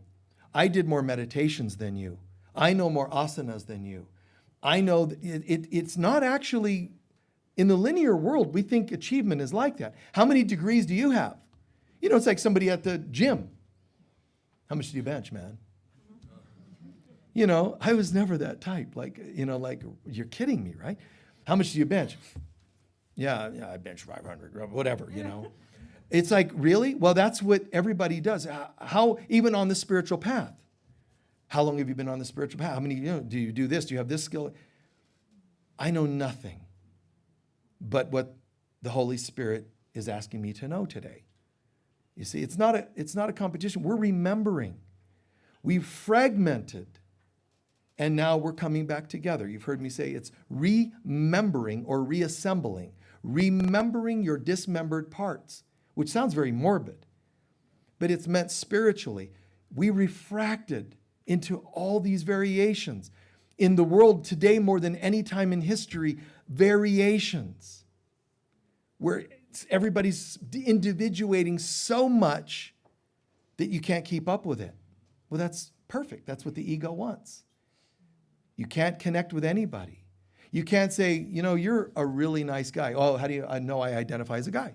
I did more meditations than you. I know more asanas than you. I know that it's not actually, in the linear world, we think achievement is like that. How many degrees do you have? It's like somebody at the gym. How much do you bench, man? I was never that type. Like you're kidding me, right? How much do you bench? Yeah, I bench 500, whatever, It's like, really? Well, that's what everybody does. How, even on the spiritual path? How long have you been on the spiritual path? How many, do you do this? Do you have this skill? I know nothing but what the Holy Spirit is asking me to know today. You see, it's not a competition. We're remembering. We've fragmented, and now we're coming back together. You've heard me say it's remembering or reassembling. Remembering your dismembered parts, which sounds very morbid, but it's meant spiritually. We refracted into all these variations. In the world today, more than any time in history, variations, where everybody's individuating so much that you can't keep up with it. Well, that's perfect. That's what the ego wants. You can't connect with anybody. You can't say, you're a really nice guy. Oh, how do you know I identify as a guy?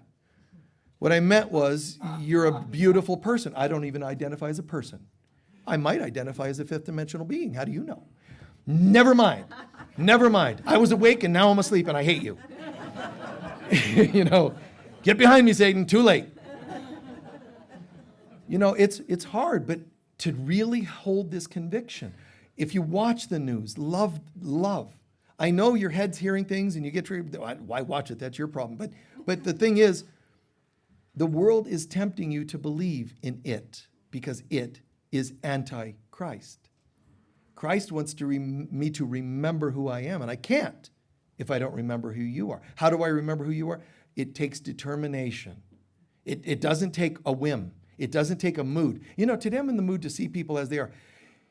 What I meant was, you're a beautiful person. I don't even identify as a person. I might identify as a fifth dimensional being. How do you know? Never mind. Never mind. I was awake and now I'm asleep and I hate you. Get behind me, Satan. Too late. It's hard, but to really hold this conviction. If you watch the news, love. I know your head's hearing things and you get triggered. Why watch it? That's your problem. But the thing is, the world is tempting you to believe in it because it is anti-Christ. Christ wants me to remember who I am, and I can't if I don't remember who you are. How do I remember who you are? It takes determination. It doesn't take a whim. It doesn't take a mood. Today I'm in the mood to see people as they are.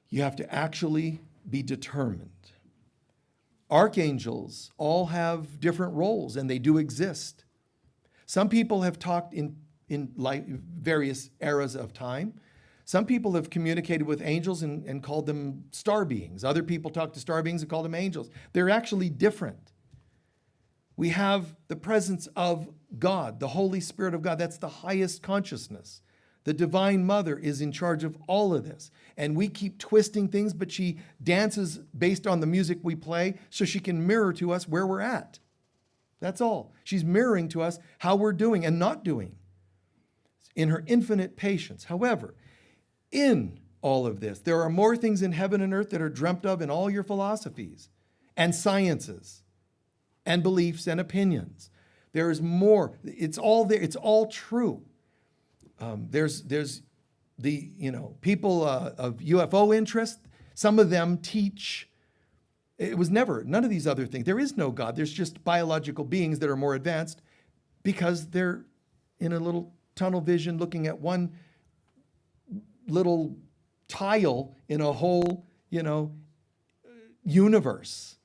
You have to actually be determined. Archangels all have different roles, and they do exist. Some people have talked in various eras of time. Some people have communicated with angels and called them star beings. Other people talk to star beings and call them angels. They're actually different. We have the presence of God, the Holy Spirit of God. That's the highest consciousness. The Divine Mother is in charge of all of this. And we keep twisting things, but she dances based on the music we play so she can mirror to us where we're at. That's all. She's mirroring to us how we're doing and not doing in her infinite patience. However, in all of this, there are more things in heaven and earth that are dreamt of in all your philosophies and sciences and beliefs and opinions. There is more. It's all there. It's all true. There's the people of UFO interest. Some of them teach. It was never none of these other things. There is no God. There's just biological beings that are more advanced because they're in a little tunnel vision looking at one little tile in a whole, universe,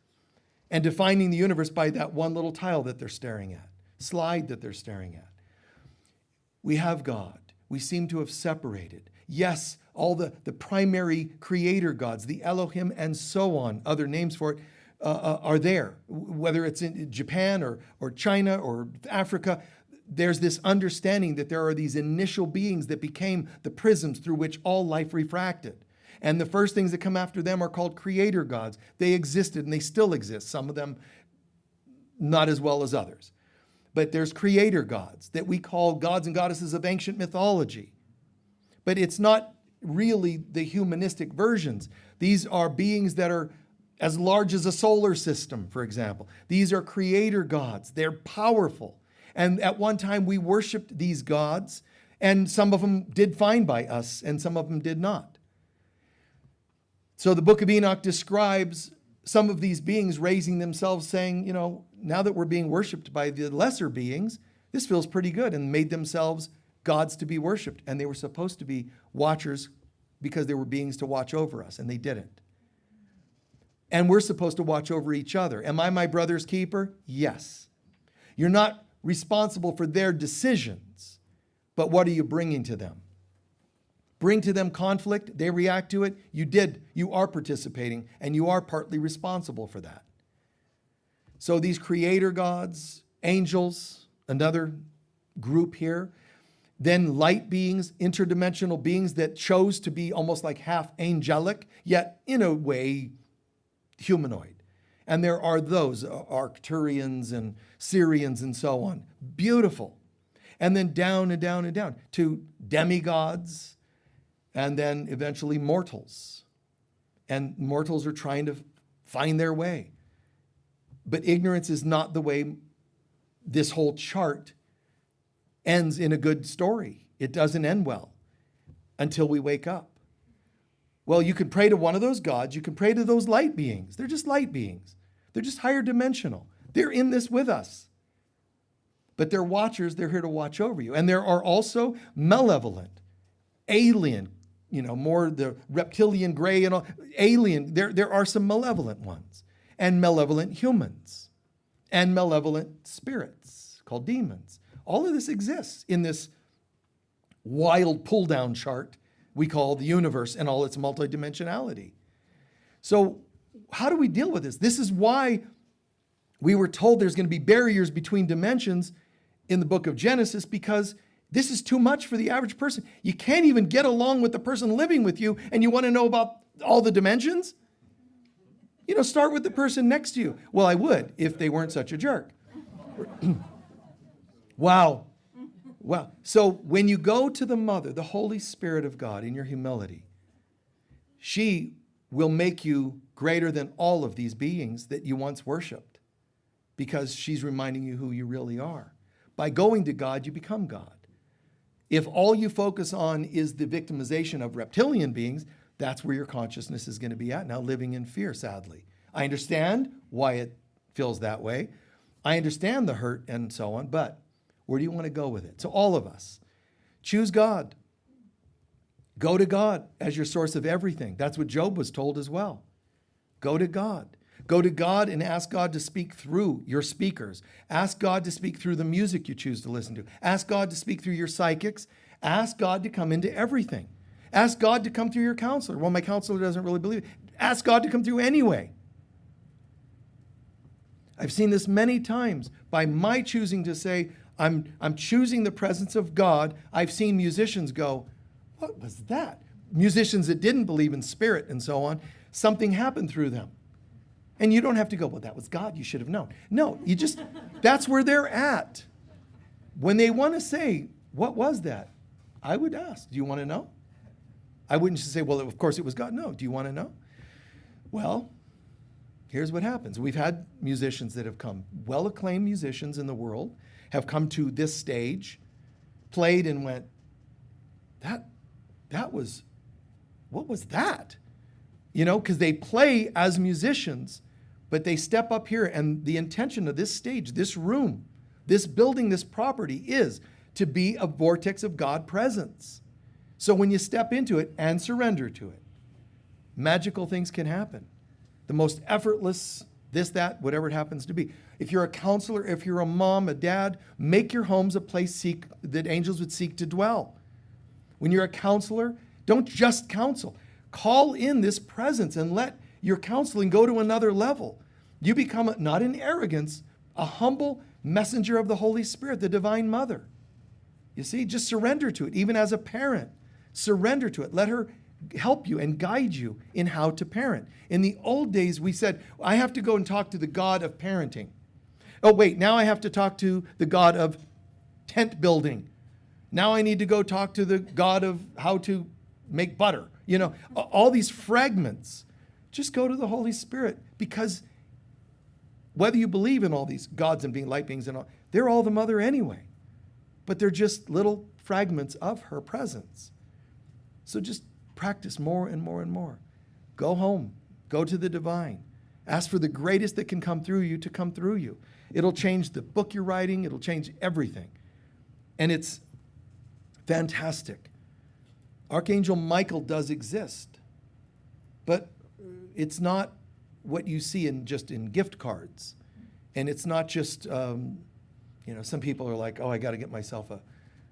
and defining the universe by that one little tile that they're staring at, slide that they're staring at. We have God. We seem to have separated. Yes, all the primary creator gods, the Elohim and so on, other names for it, are there. Whether it's in Japan or China or Africa, there's this understanding that there are these initial beings that became the prisms through which all life refracted. And the first things that come after them are called creator gods. They existed and they still exist, some of them not as well as others. But there's creator gods that we call gods and goddesses of ancient mythology. But it's not really the humanistic versions. These are beings that are as large as a solar system, for example. These are creator gods. They're powerful. And at one time we worshiped these gods, and some of them did fine by us, and some of them did not. So the book of Enoch describes some of these beings raising themselves, saying, now that we're being worshiped by the lesser beings, this feels pretty good, and made themselves gods to be worshiped. And they were supposed to be watchers because they were beings to watch over us, and they didn't. And we're supposed to watch over each other. Am I my brother's keeper? Yes. You're not responsible for their decisions, but what are you bringing to them? Bring to them conflict, they react to it, you are participating, and you are partly responsible for that. So these creator gods, angels, another group here, then light beings, interdimensional beings that chose to be almost like half angelic, yet in a way humanoid. And there are those Arcturians and Syrians and so on. Beautiful. And then down and down and down to demigods, and then eventually mortals. And mortals are trying to find their way. But ignorance is not the way this whole chart ends in a good story. It doesn't end well until we wake up. Well, you can pray to one of those gods. You can pray to those light beings. They're just light beings. They're just higher dimensional. They're in this with us. But they're watchers. They're here to watch over you. And there are also malevolent, alien, more the reptilian gray and all, alien. There are some malevolent ones. And malevolent humans. And malevolent spirits called demons. All of this exists in this wild pull-down chart we call the universe and all its multidimensionality. So how do we deal with this? This is why we were told there's going to be barriers between dimensions in the book of Genesis, because this is too much for the average person. You can't even get along with the person living with you, and you want to know about all the dimensions? Start with the person next to you. Well, I would if they weren't such a jerk. Wow. So when you go to the Mother, the Holy Spirit of God, in your humility, she will make you greater than all of these beings that you once worshiped, because she's reminding you who you really are. By going to God, you become God. If all you focus on is the victimization of reptilian beings, that's where your consciousness is going to be at now, living in fear, sadly. I understand why it feels that way. I understand the hurt and so on, but where do you want to go with it? So all of us, choose God. Go to God as your source of everything. That's what Job was told as well. Go to God. Go to God and ask God to speak through your speakers. Ask God to speak through the music you choose to listen to. Ask God to speak through your psychics. Ask God to come into everything. Ask God to come through your counselor. Well, my counselor doesn't really believe it. Ask God to come through anyway. I've seen this many times. By my choosing to say, I'm choosing the presence of God, I've seen musicians go, what was that? Musicians that didn't believe in spirit and so on, something happened through them. And you don't have to go, well, that was God, you should have known. No, you just, that's where they're at. When they want to say, what was that? I would ask, do you want to know? I wouldn't just say, well, of course it was God. No, do you want to know? Well, here's what happens. We've had musicians that have come, well-acclaimed musicians in the world, have come to this stage, played and went, that was, what was that? You know, because they play as musicians, but they step up here, and the intention of this stage, this room, this building, this property is to be a vortex of God presence. So when you step into it and surrender to it, magical things can happen. The most effortless, this, that, whatever it happens to be. If you're a counselor, if you're a mom, a dad, make your homes a place that angels would seek to dwell. When you're a counselor, don't just counsel. Call in this presence and let your counseling go to another level. You become, not in arrogance, a humble messenger of the Holy Spirit, the Divine Mother. You see, just surrender to it. Even as a parent, surrender to it. Let her help you and guide you in how to parent. In the old days, we said, I have to go and talk to the God of parenting. Oh, wait, now I have to talk to the God of tent building. Now I need to go talk to the God of how to make butter. You know, all these fragments. Just go to the Holy Spirit, because whether you believe in all these gods and being light beings and all, they're all the mother anyway. But they're just little fragments of her presence. So just practice more and more and more. Go home. Go to the divine. Ask for the greatest that can come through you to come through you. It'll change the book you're writing. It'll change everything. And it's fantastic. Archangel Michael does exist, but it's not what you see in gift cards. And it's not just, some people are like, oh, I got to get myself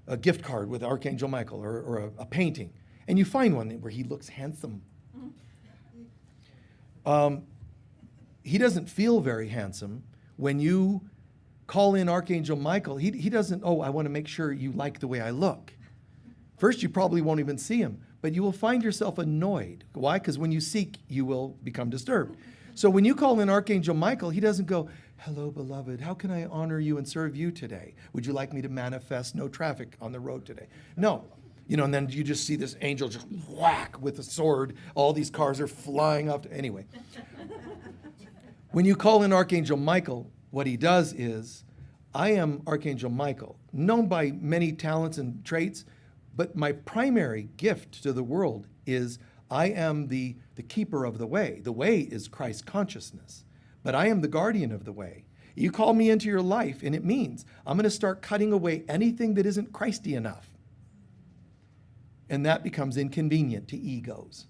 a gift card with Archangel Michael or a painting. And you find one where he looks handsome. He doesn't feel very handsome. When you call in Archangel Michael, he doesn't, oh, I want to make sure you like the way I look. First, you probably won't even see him, but you will find yourself annoyed. Why? Because when you seek, you will become disturbed. So when you call in Archangel Michael, he doesn't go, hello, beloved, how can I honor you and serve you today? Would you like me to manifest no traffic on the road today? No. And then you just see this angel just whack with a sword. All these cars are flying up. Anyway. When you call in Archangel Michael, what he does is, I am Archangel Michael, known by many talents and traits, but my primary gift to the world is I am the keeper of the way. The way is Christ consciousness, but I am the guardian of the way. You call me into your life, and it means I'm going to start cutting away anything that isn't Christy enough. And that becomes inconvenient to egos.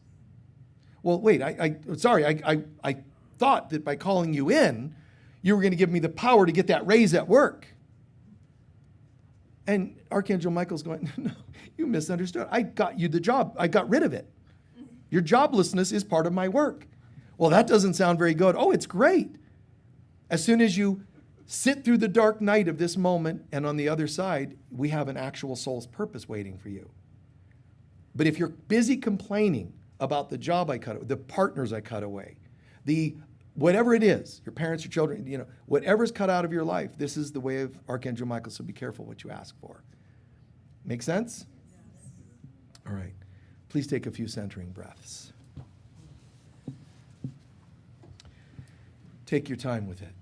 Well, wait, I thought that by calling you in, you were going to give me the power to get that raise at work. And Archangel Michael's going, no, you misunderstood. I got you the job. I got rid of it. Your joblessness is part of my work. Well, that doesn't sound very good. Oh, it's great. As soon as you sit through the dark night of this moment, and on the other side, we have an actual soul's purpose waiting for you. But if you're busy complaining about the job I cut away, the partners I cut away, whatever it is, your parents, your children, whatever's cut out of your life, this is the way of Archangel Michael, so be careful what you ask for. Make sense? Yes. All right. Please take a few centering breaths. Take your time with it.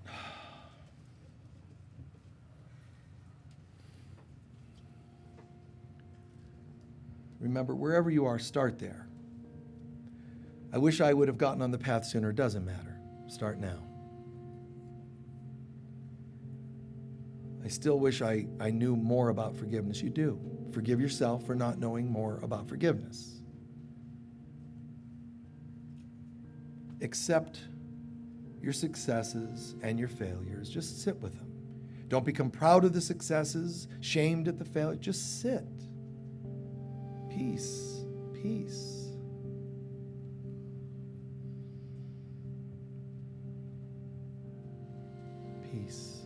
Remember, wherever you are, start there. I wish I would have gotten on the path sooner. It doesn't matter. Start now. I still wish I knew more about forgiveness. You do. Forgive yourself for not knowing more about forgiveness. Accept your successes and your failures. Just sit with them. Don't become proud of the successes, shamed at the failure. Just sit. Peace, peace. Peace.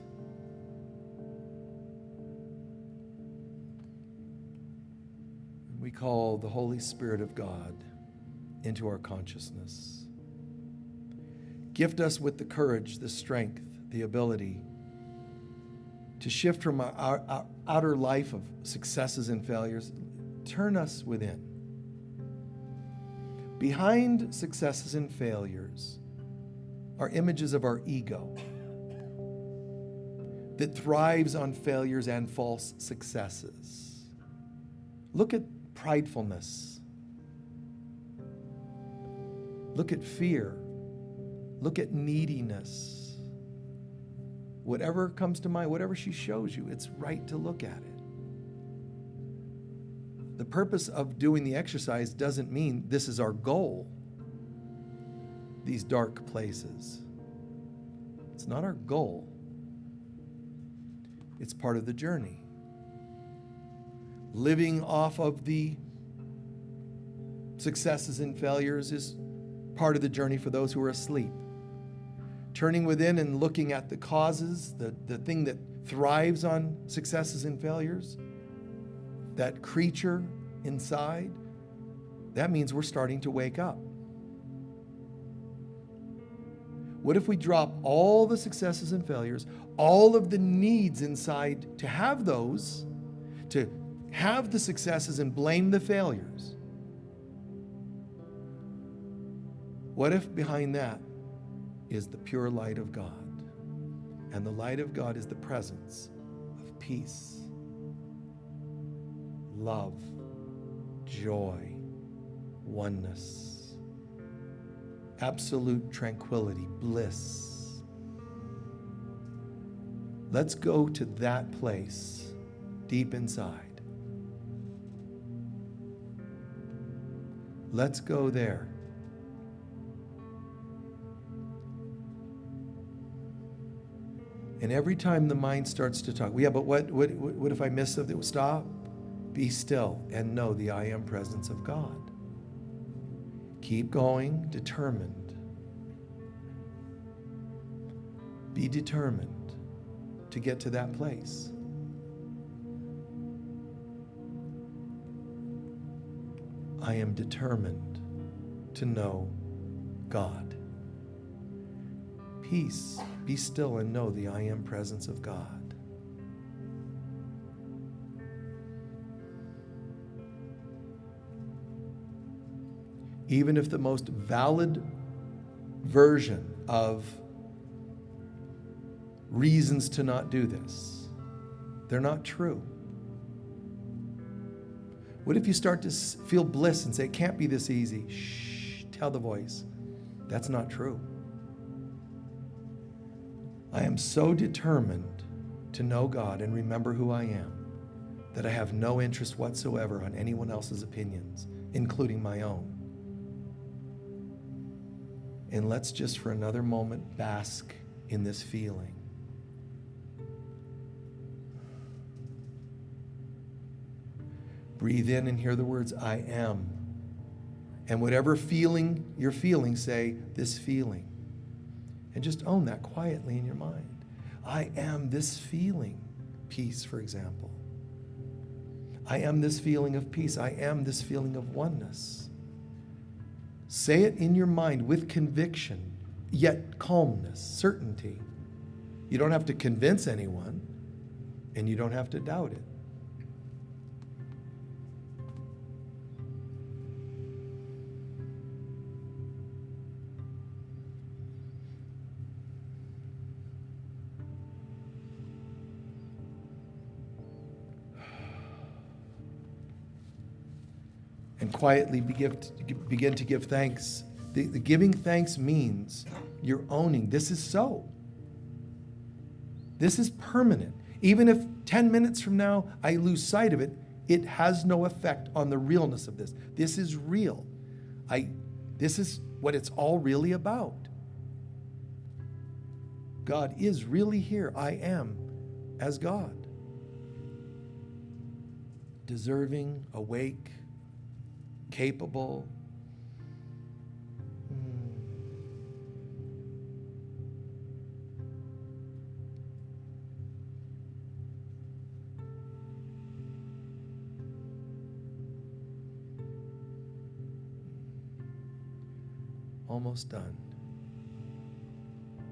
We call the Holy Spirit of God into our consciousness. Gift us with the courage, the strength, the ability to shift from our outer life of successes and failures. Turn us within. Behind successes and failures are images of our ego that thrives on failures and false successes. Look at pridefulness. Look at fear. Look at neediness. Whatever comes to mind, whatever she shows you, it's right to look at it. The purpose of doing the exercise doesn't mean this is our goal, these dark places. It's not our goal. It's part of the journey. Living off of the successes and failures is part of the journey for those who are asleep. Turning within and looking at the causes, the thing that thrives on successes and failures, that creature inside, that means we're starting to wake up. What if we drop all the successes and failures, all of the needs inside to have those, to have the successes and blame the failures? What if behind that is the pure light of God? And the light of God is the presence of peace, love, joy, oneness, absolute tranquility, bliss. Let's go to that place deep inside. Let's go there. And every time the mind starts to talk, yeah, but what if I miss something? Stop, be still, and know the I am presence of God. Keep going, determined. Be determined to get to that place. I am determined to know God. Peace, be still and know the I am presence of God. Even if the most valid version of reasons to not do this, they're not true. What if you start to feel bliss and say, it can't be this easy? Shh, tell the voice, that's not true. I am so determined to know God and remember who I am that I have no interest whatsoever on anyone else's opinions, including my own. And let's just for another moment bask in this feeling. Breathe in and hear the words, I am. And whatever feeling you're feeling, say, this feeling. And just own that quietly in your mind. I am this feeling. Peace, for example. I am this feeling of peace. I am this feeling of oneness. Say it in your mind with conviction, yet calmness, certainty. You don't have to convince anyone, and you don't have to doubt it. And quietly begin to give thanks. The giving thanks means you're owning this is so. This is permanent. Even if 10 minutes from now I lose sight of it, it has no effect on the realness of this. This is real. This is what it's all really about. God is really here. I am as God. Deserving, awake, capable. Almost done.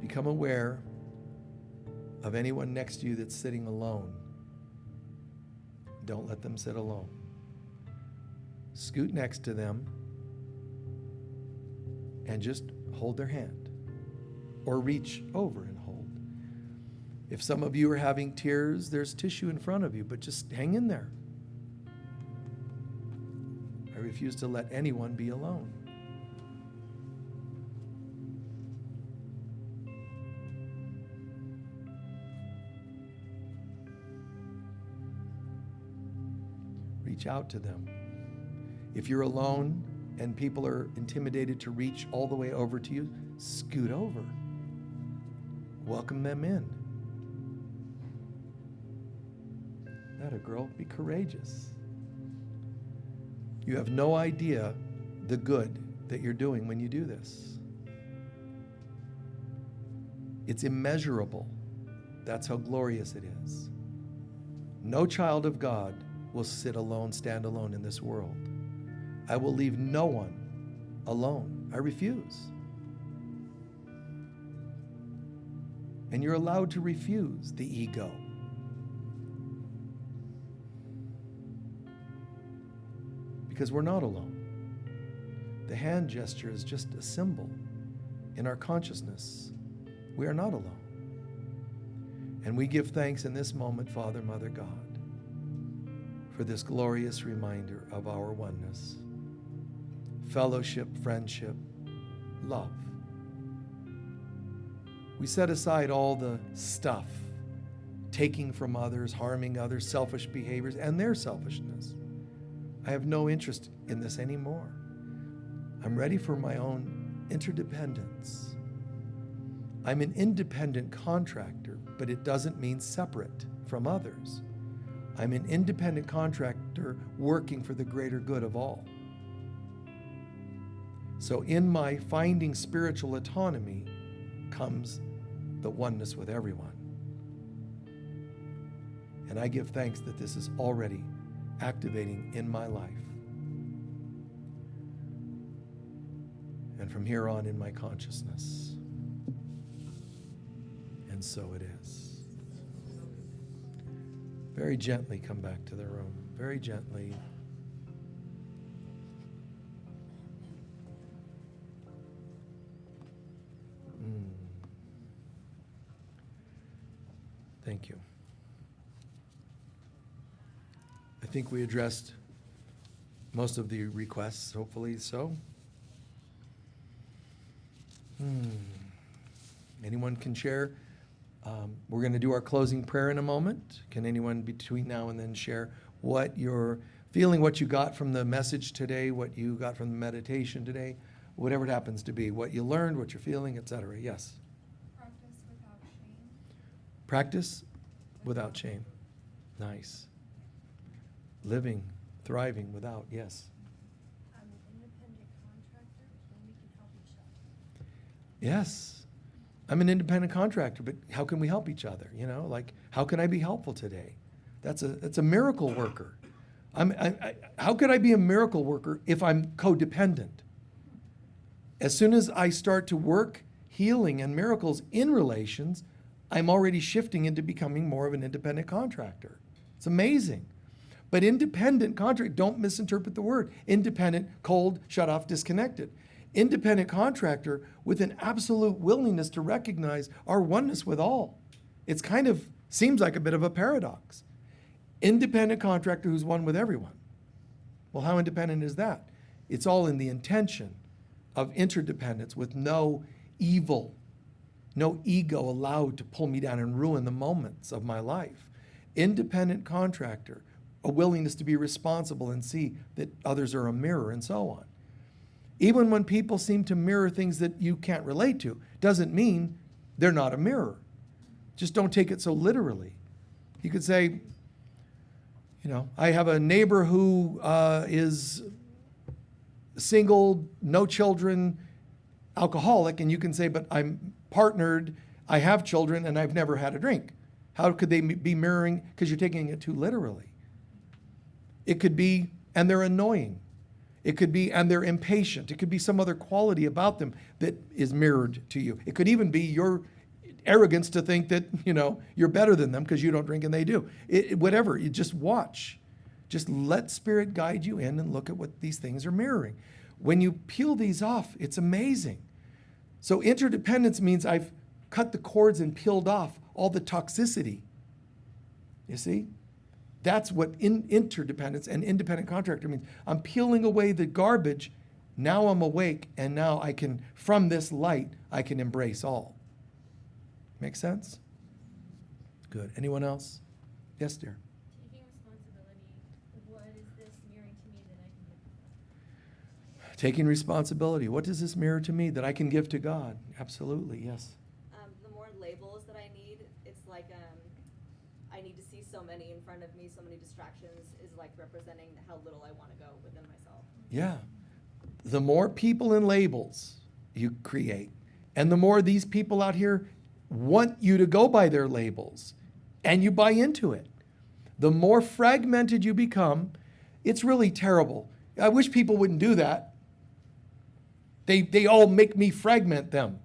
Become aware of anyone next to you that's sitting alone. Don't let them sit alone. Scoot next to them and just hold their hand or reach over and hold. If some of you are having tears, there's tissue in front of you, but just hang in there. I refuse to let anyone be alone. Reach out to them. If you're alone and people are intimidated to reach all the way over to you, scoot over. Welcome them in. That a girl, be courageous. You have no idea the good that you're doing when you do this. It's immeasurable. That's how glorious it is. No child of God will sit alone, stand alone in this world. I will leave no one alone. I refuse. And you're allowed to refuse the ego. Because we're not alone. The hand gesture is just a symbol in our consciousness. We are not alone. And we give thanks in this moment, Father, Mother, God, for this glorious reminder of our oneness, fellowship, friendship, love. We set aside all the stuff, taking from others, harming others, selfish behaviors, and their selfishness. I have no interest in this anymore. I'm ready for my own interdependence. I'm an independent contractor, but it doesn't mean separate from others. I'm an independent contractor working for the greater good of all. So in my finding spiritual autonomy comes the oneness with everyone. And I give thanks that this is already activating in my life. And from here on in my consciousness. And so it is. Very gently come back to the room. Very gently. Thank you. I think we addressed most of the requests, hopefully so. Anyone can share? We're going to do our closing prayer in a moment. Can anyone between now and then share what you're feeling, what you got from the message today, what you got from the meditation today, whatever it happens to be, what you learned, what you're feeling, etc. Yes? Practice without shame. Practice without shame. Nice. Living, thriving without, yes. I'm an independent contractor and we can help each other. Yes. I'm an independent contractor, but how can we help each other? You know, like, how can I be helpful today? That's a miracle worker. How could I be a miracle worker if I'm codependent? As soon as I start to work healing and miracles in relations, I'm already shifting into becoming more of an independent contractor. It's amazing. But independent contractor, don't misinterpret the word. Independent, cold, shut off, disconnected. Independent contractor with an absolute willingness to recognize our oneness with all. It's kind of seems like a bit of a paradox. Independent contractor who's one with everyone. Well, how independent is that? It's all in the intention of interdependence with no evil, no ego allowed to pull me down and ruin the moments of my life. Independent contractor, a willingness to be responsible and see that others are a mirror and so on. Even when people seem to mirror things that you can't relate to, doesn't mean they're not a mirror. Just don't take it so literally. You could say, I have a neighbor who is single, no children, alcoholic, and you can say, but I'm partnered, I have children, and I've never had a drink. How could they be mirroring? Because you're taking it too literally. It could be, and they're annoying. It could be, and they're impatient. It could be some other quality about them that is mirrored to you. It could even be your arrogance to think that, you're better than them because you don't drink and they do. Whatever, you just watch. Just let Spirit guide you in and look at what these things are mirroring. When you peel these off, it's amazing. So interdependence means I've cut the cords and peeled off all the toxicity. You see? That's what interdependence and independent contractor means. I'm peeling away the garbage. Now I'm awake, and now from this light, I can embrace all. Make sense? Good. Anyone else? Yes, dear. Taking responsibility, what is this mirroring to me that I can give to God? Taking responsibility. What does this mirror to me that I can give to God? Absolutely, yes. The more labels that I need, it's like I need to see so many in front of me, so many distractions is like representing how little I want to go within myself. Yeah. The more people and labels you create, and the more these people out here want you to go by their labels, and you buy into it, the more fragmented you become. It's really terrible. I wish people wouldn't do that. They all make me fragment them.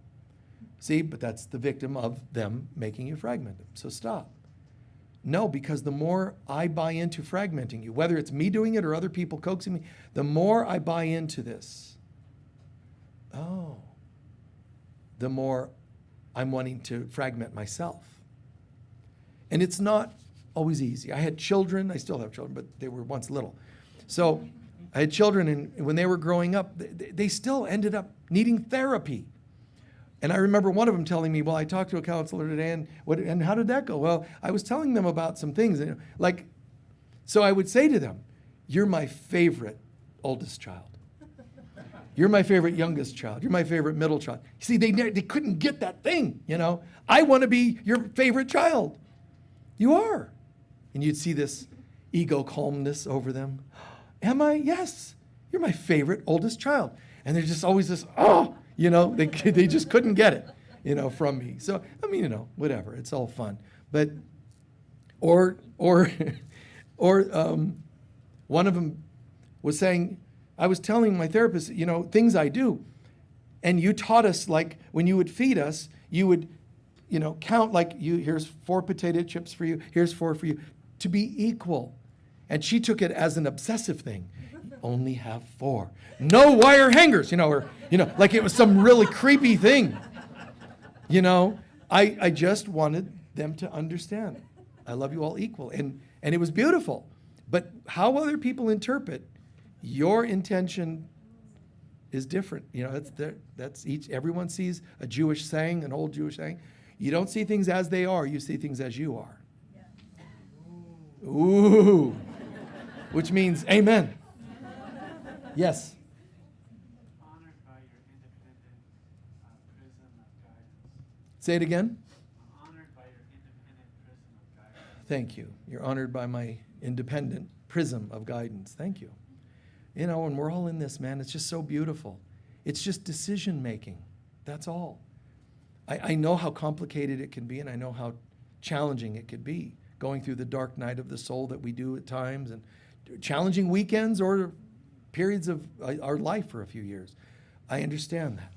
See, but that's the victim of them making you fragment them. So stop. No, because the more I buy into fragmenting you, whether it's me doing it or other people coaxing me, the more I buy into this, the more I'm wanting to fragment myself. And it's not always easy. I had children, I still have children, but they were once little. So I had children, and when they were growing up, they still ended up needing therapy. And I remember one of them telling me, well, I talked to a counselor today, and how did that go? Well, I was telling them about some things. And so I would say to them, you're my favorite oldest child. You're my favorite youngest child. You're my favorite middle child. You see, they couldn't get that thing, I want to be your favorite child. You are. And you'd see this ego calmness over them. Am I? Yes. You're my favorite oldest child. And there's just always this, they just couldn't get it, from me. So, whatever. It's all fun. But, or one of them was saying, I was telling my therapist, things I do. And you taught us, like, when you would feed us, you would, count, like, here's 4 potato chips for you, here's 4 for you, to be equal. And she took it as an obsessive thing. Only have 4. No wire hangers, or, like it was some really creepy thing. I just wanted them to understand. I love you all equal. And it was beautiful. But how other people interpret your intention is different. Everyone sees a Jewish saying, an old Jewish saying. You don't see things as they are, you see things as you are. Yeah. Ooh. Which means amen. Yes. Honored by your independent prism of guidance. Say it again. Honored by your independent prism of guidance. Thank you. You're honored by my independent prism of guidance. Thank you. And we're all in this, man. It's just so beautiful. It's just decision making. That's all. I know how complicated it can be, and I know how challenging it could be, going through the dark night of the soul that we do at times, and challenging weekends or periods of our life for a few years. I understand that.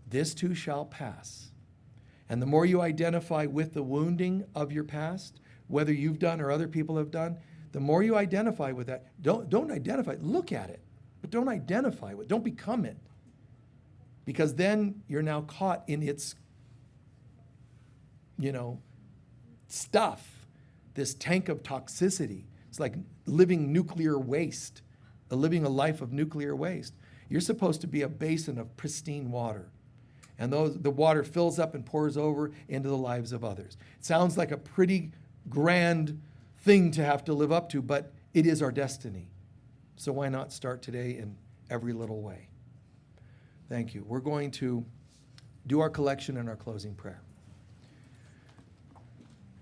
This too shall pass. And the more you identify with the wounding of your past, whether you've done or other people have done, the more you identify with that, don't identify, look at it, but don't identify with it, don't become it. Because then you're now caught in its, stuff, this tank of toxicity. It's like living nuclear waste, living a life of nuclear waste. You're supposed to be a basin of pristine water. And the water fills up and pours over into the lives of others. It sounds like a pretty grand thing to have to live up to, but it is our destiny. So why not start today in every little way? Thank you. We're going to do our collection and our closing prayer.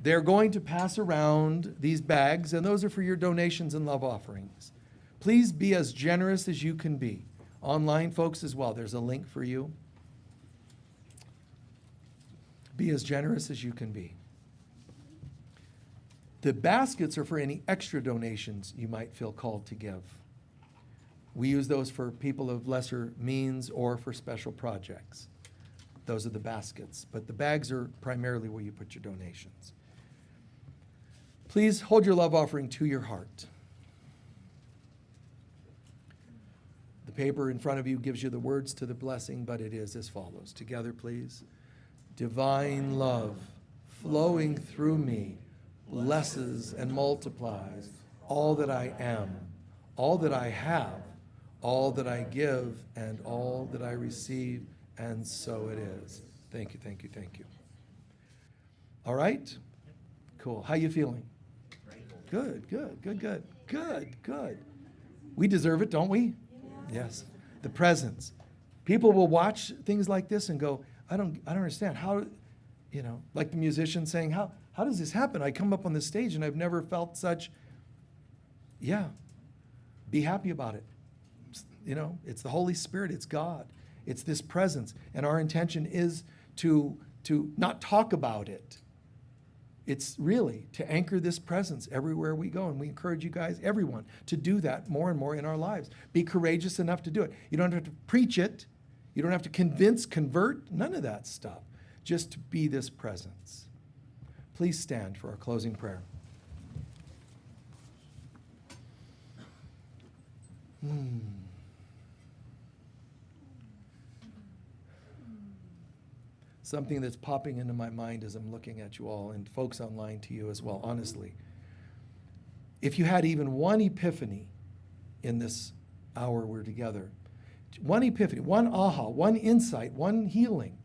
They're going to pass around these bags, and those are for your donations and love offerings. Please be as generous as you can be. Online folks as well, there's a link for you. Be as generous as you can be. The baskets are for any extra donations you might feel called to give. We use those for people of lesser means or for special projects. Those are the baskets, but the bags are primarily where you put your donations. Please hold your love offering to your heart. The paper in front of you gives you the words to the blessing, but it is as follows. Together, please. Divine love flowing through me blesses and multiplies all that I am, all that I have, all that I give, and all that I receive, and so it is. Thank you, thank you, thank you. All right? Cool. How you feeling? Good, good, good, good, good, good. We deserve it, don't we? Yes. The presence. People will watch things like this and go, I don't understand. How, like the musician saying, how does this happen? I come up on the stage and I've never felt such, yeah. Be happy about it. It's the Holy Spirit, it's God. It's this presence. And our intention is to not talk about it. It's really to anchor this presence everywhere we go. And we encourage you guys, everyone, to do that more and more in our lives. Be courageous enough to do it. You don't have to preach it. You don't have to convince, convert, none of that stuff. Just to be this presence. Please stand for our closing prayer. Something that's popping into my mind as I'm looking at you all, and folks online to you as well, honestly. If you had even one epiphany in this hour we're together, one epiphany, one aha, one insight, one healing,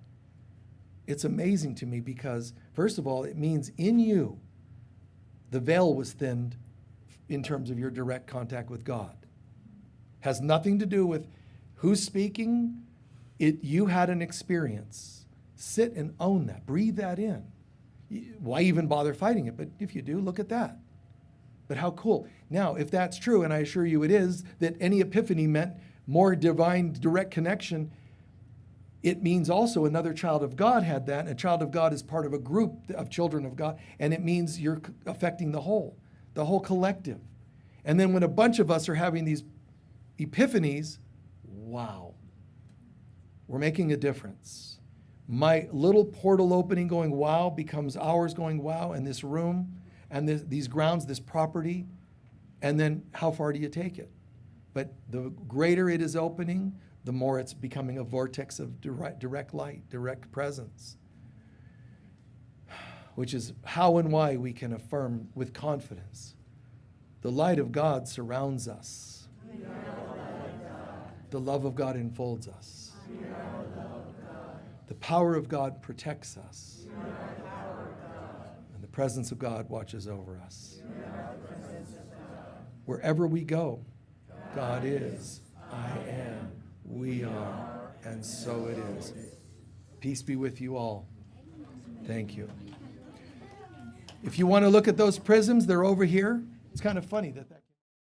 it's amazing to me because, first of all, it means in you, the veil was thinned in terms of your direct contact with God. Has nothing to do with who's speaking. You had an experience. Sit and own that. Breathe that in. Why even bother fighting it? But if you do, look at that. But how cool. Now, if that's true, and I assure you it is, that any epiphany meant more divine, direct connection, it means also another child of God had that. And a child of God is part of a group of children of God. And it means you're affecting the whole collective. And then when a bunch of us are having these epiphanies, wow, we're making a difference. My little portal opening going wow becomes ours going wow, and this room and these grounds, this property, and then how far do you take it? But the greater it is opening, the more it's becoming a vortex of direct light, direct presence, which is how and why we can affirm with confidence. The light of God surrounds us. The love of God enfolds us. The power of God protects us. And the presence of God watches over us. Wherever we go, God is, I am, we are, and so it is. Peace be with you all. Thank you. If you want to look at those prisms, they're over here. It's kind of funny that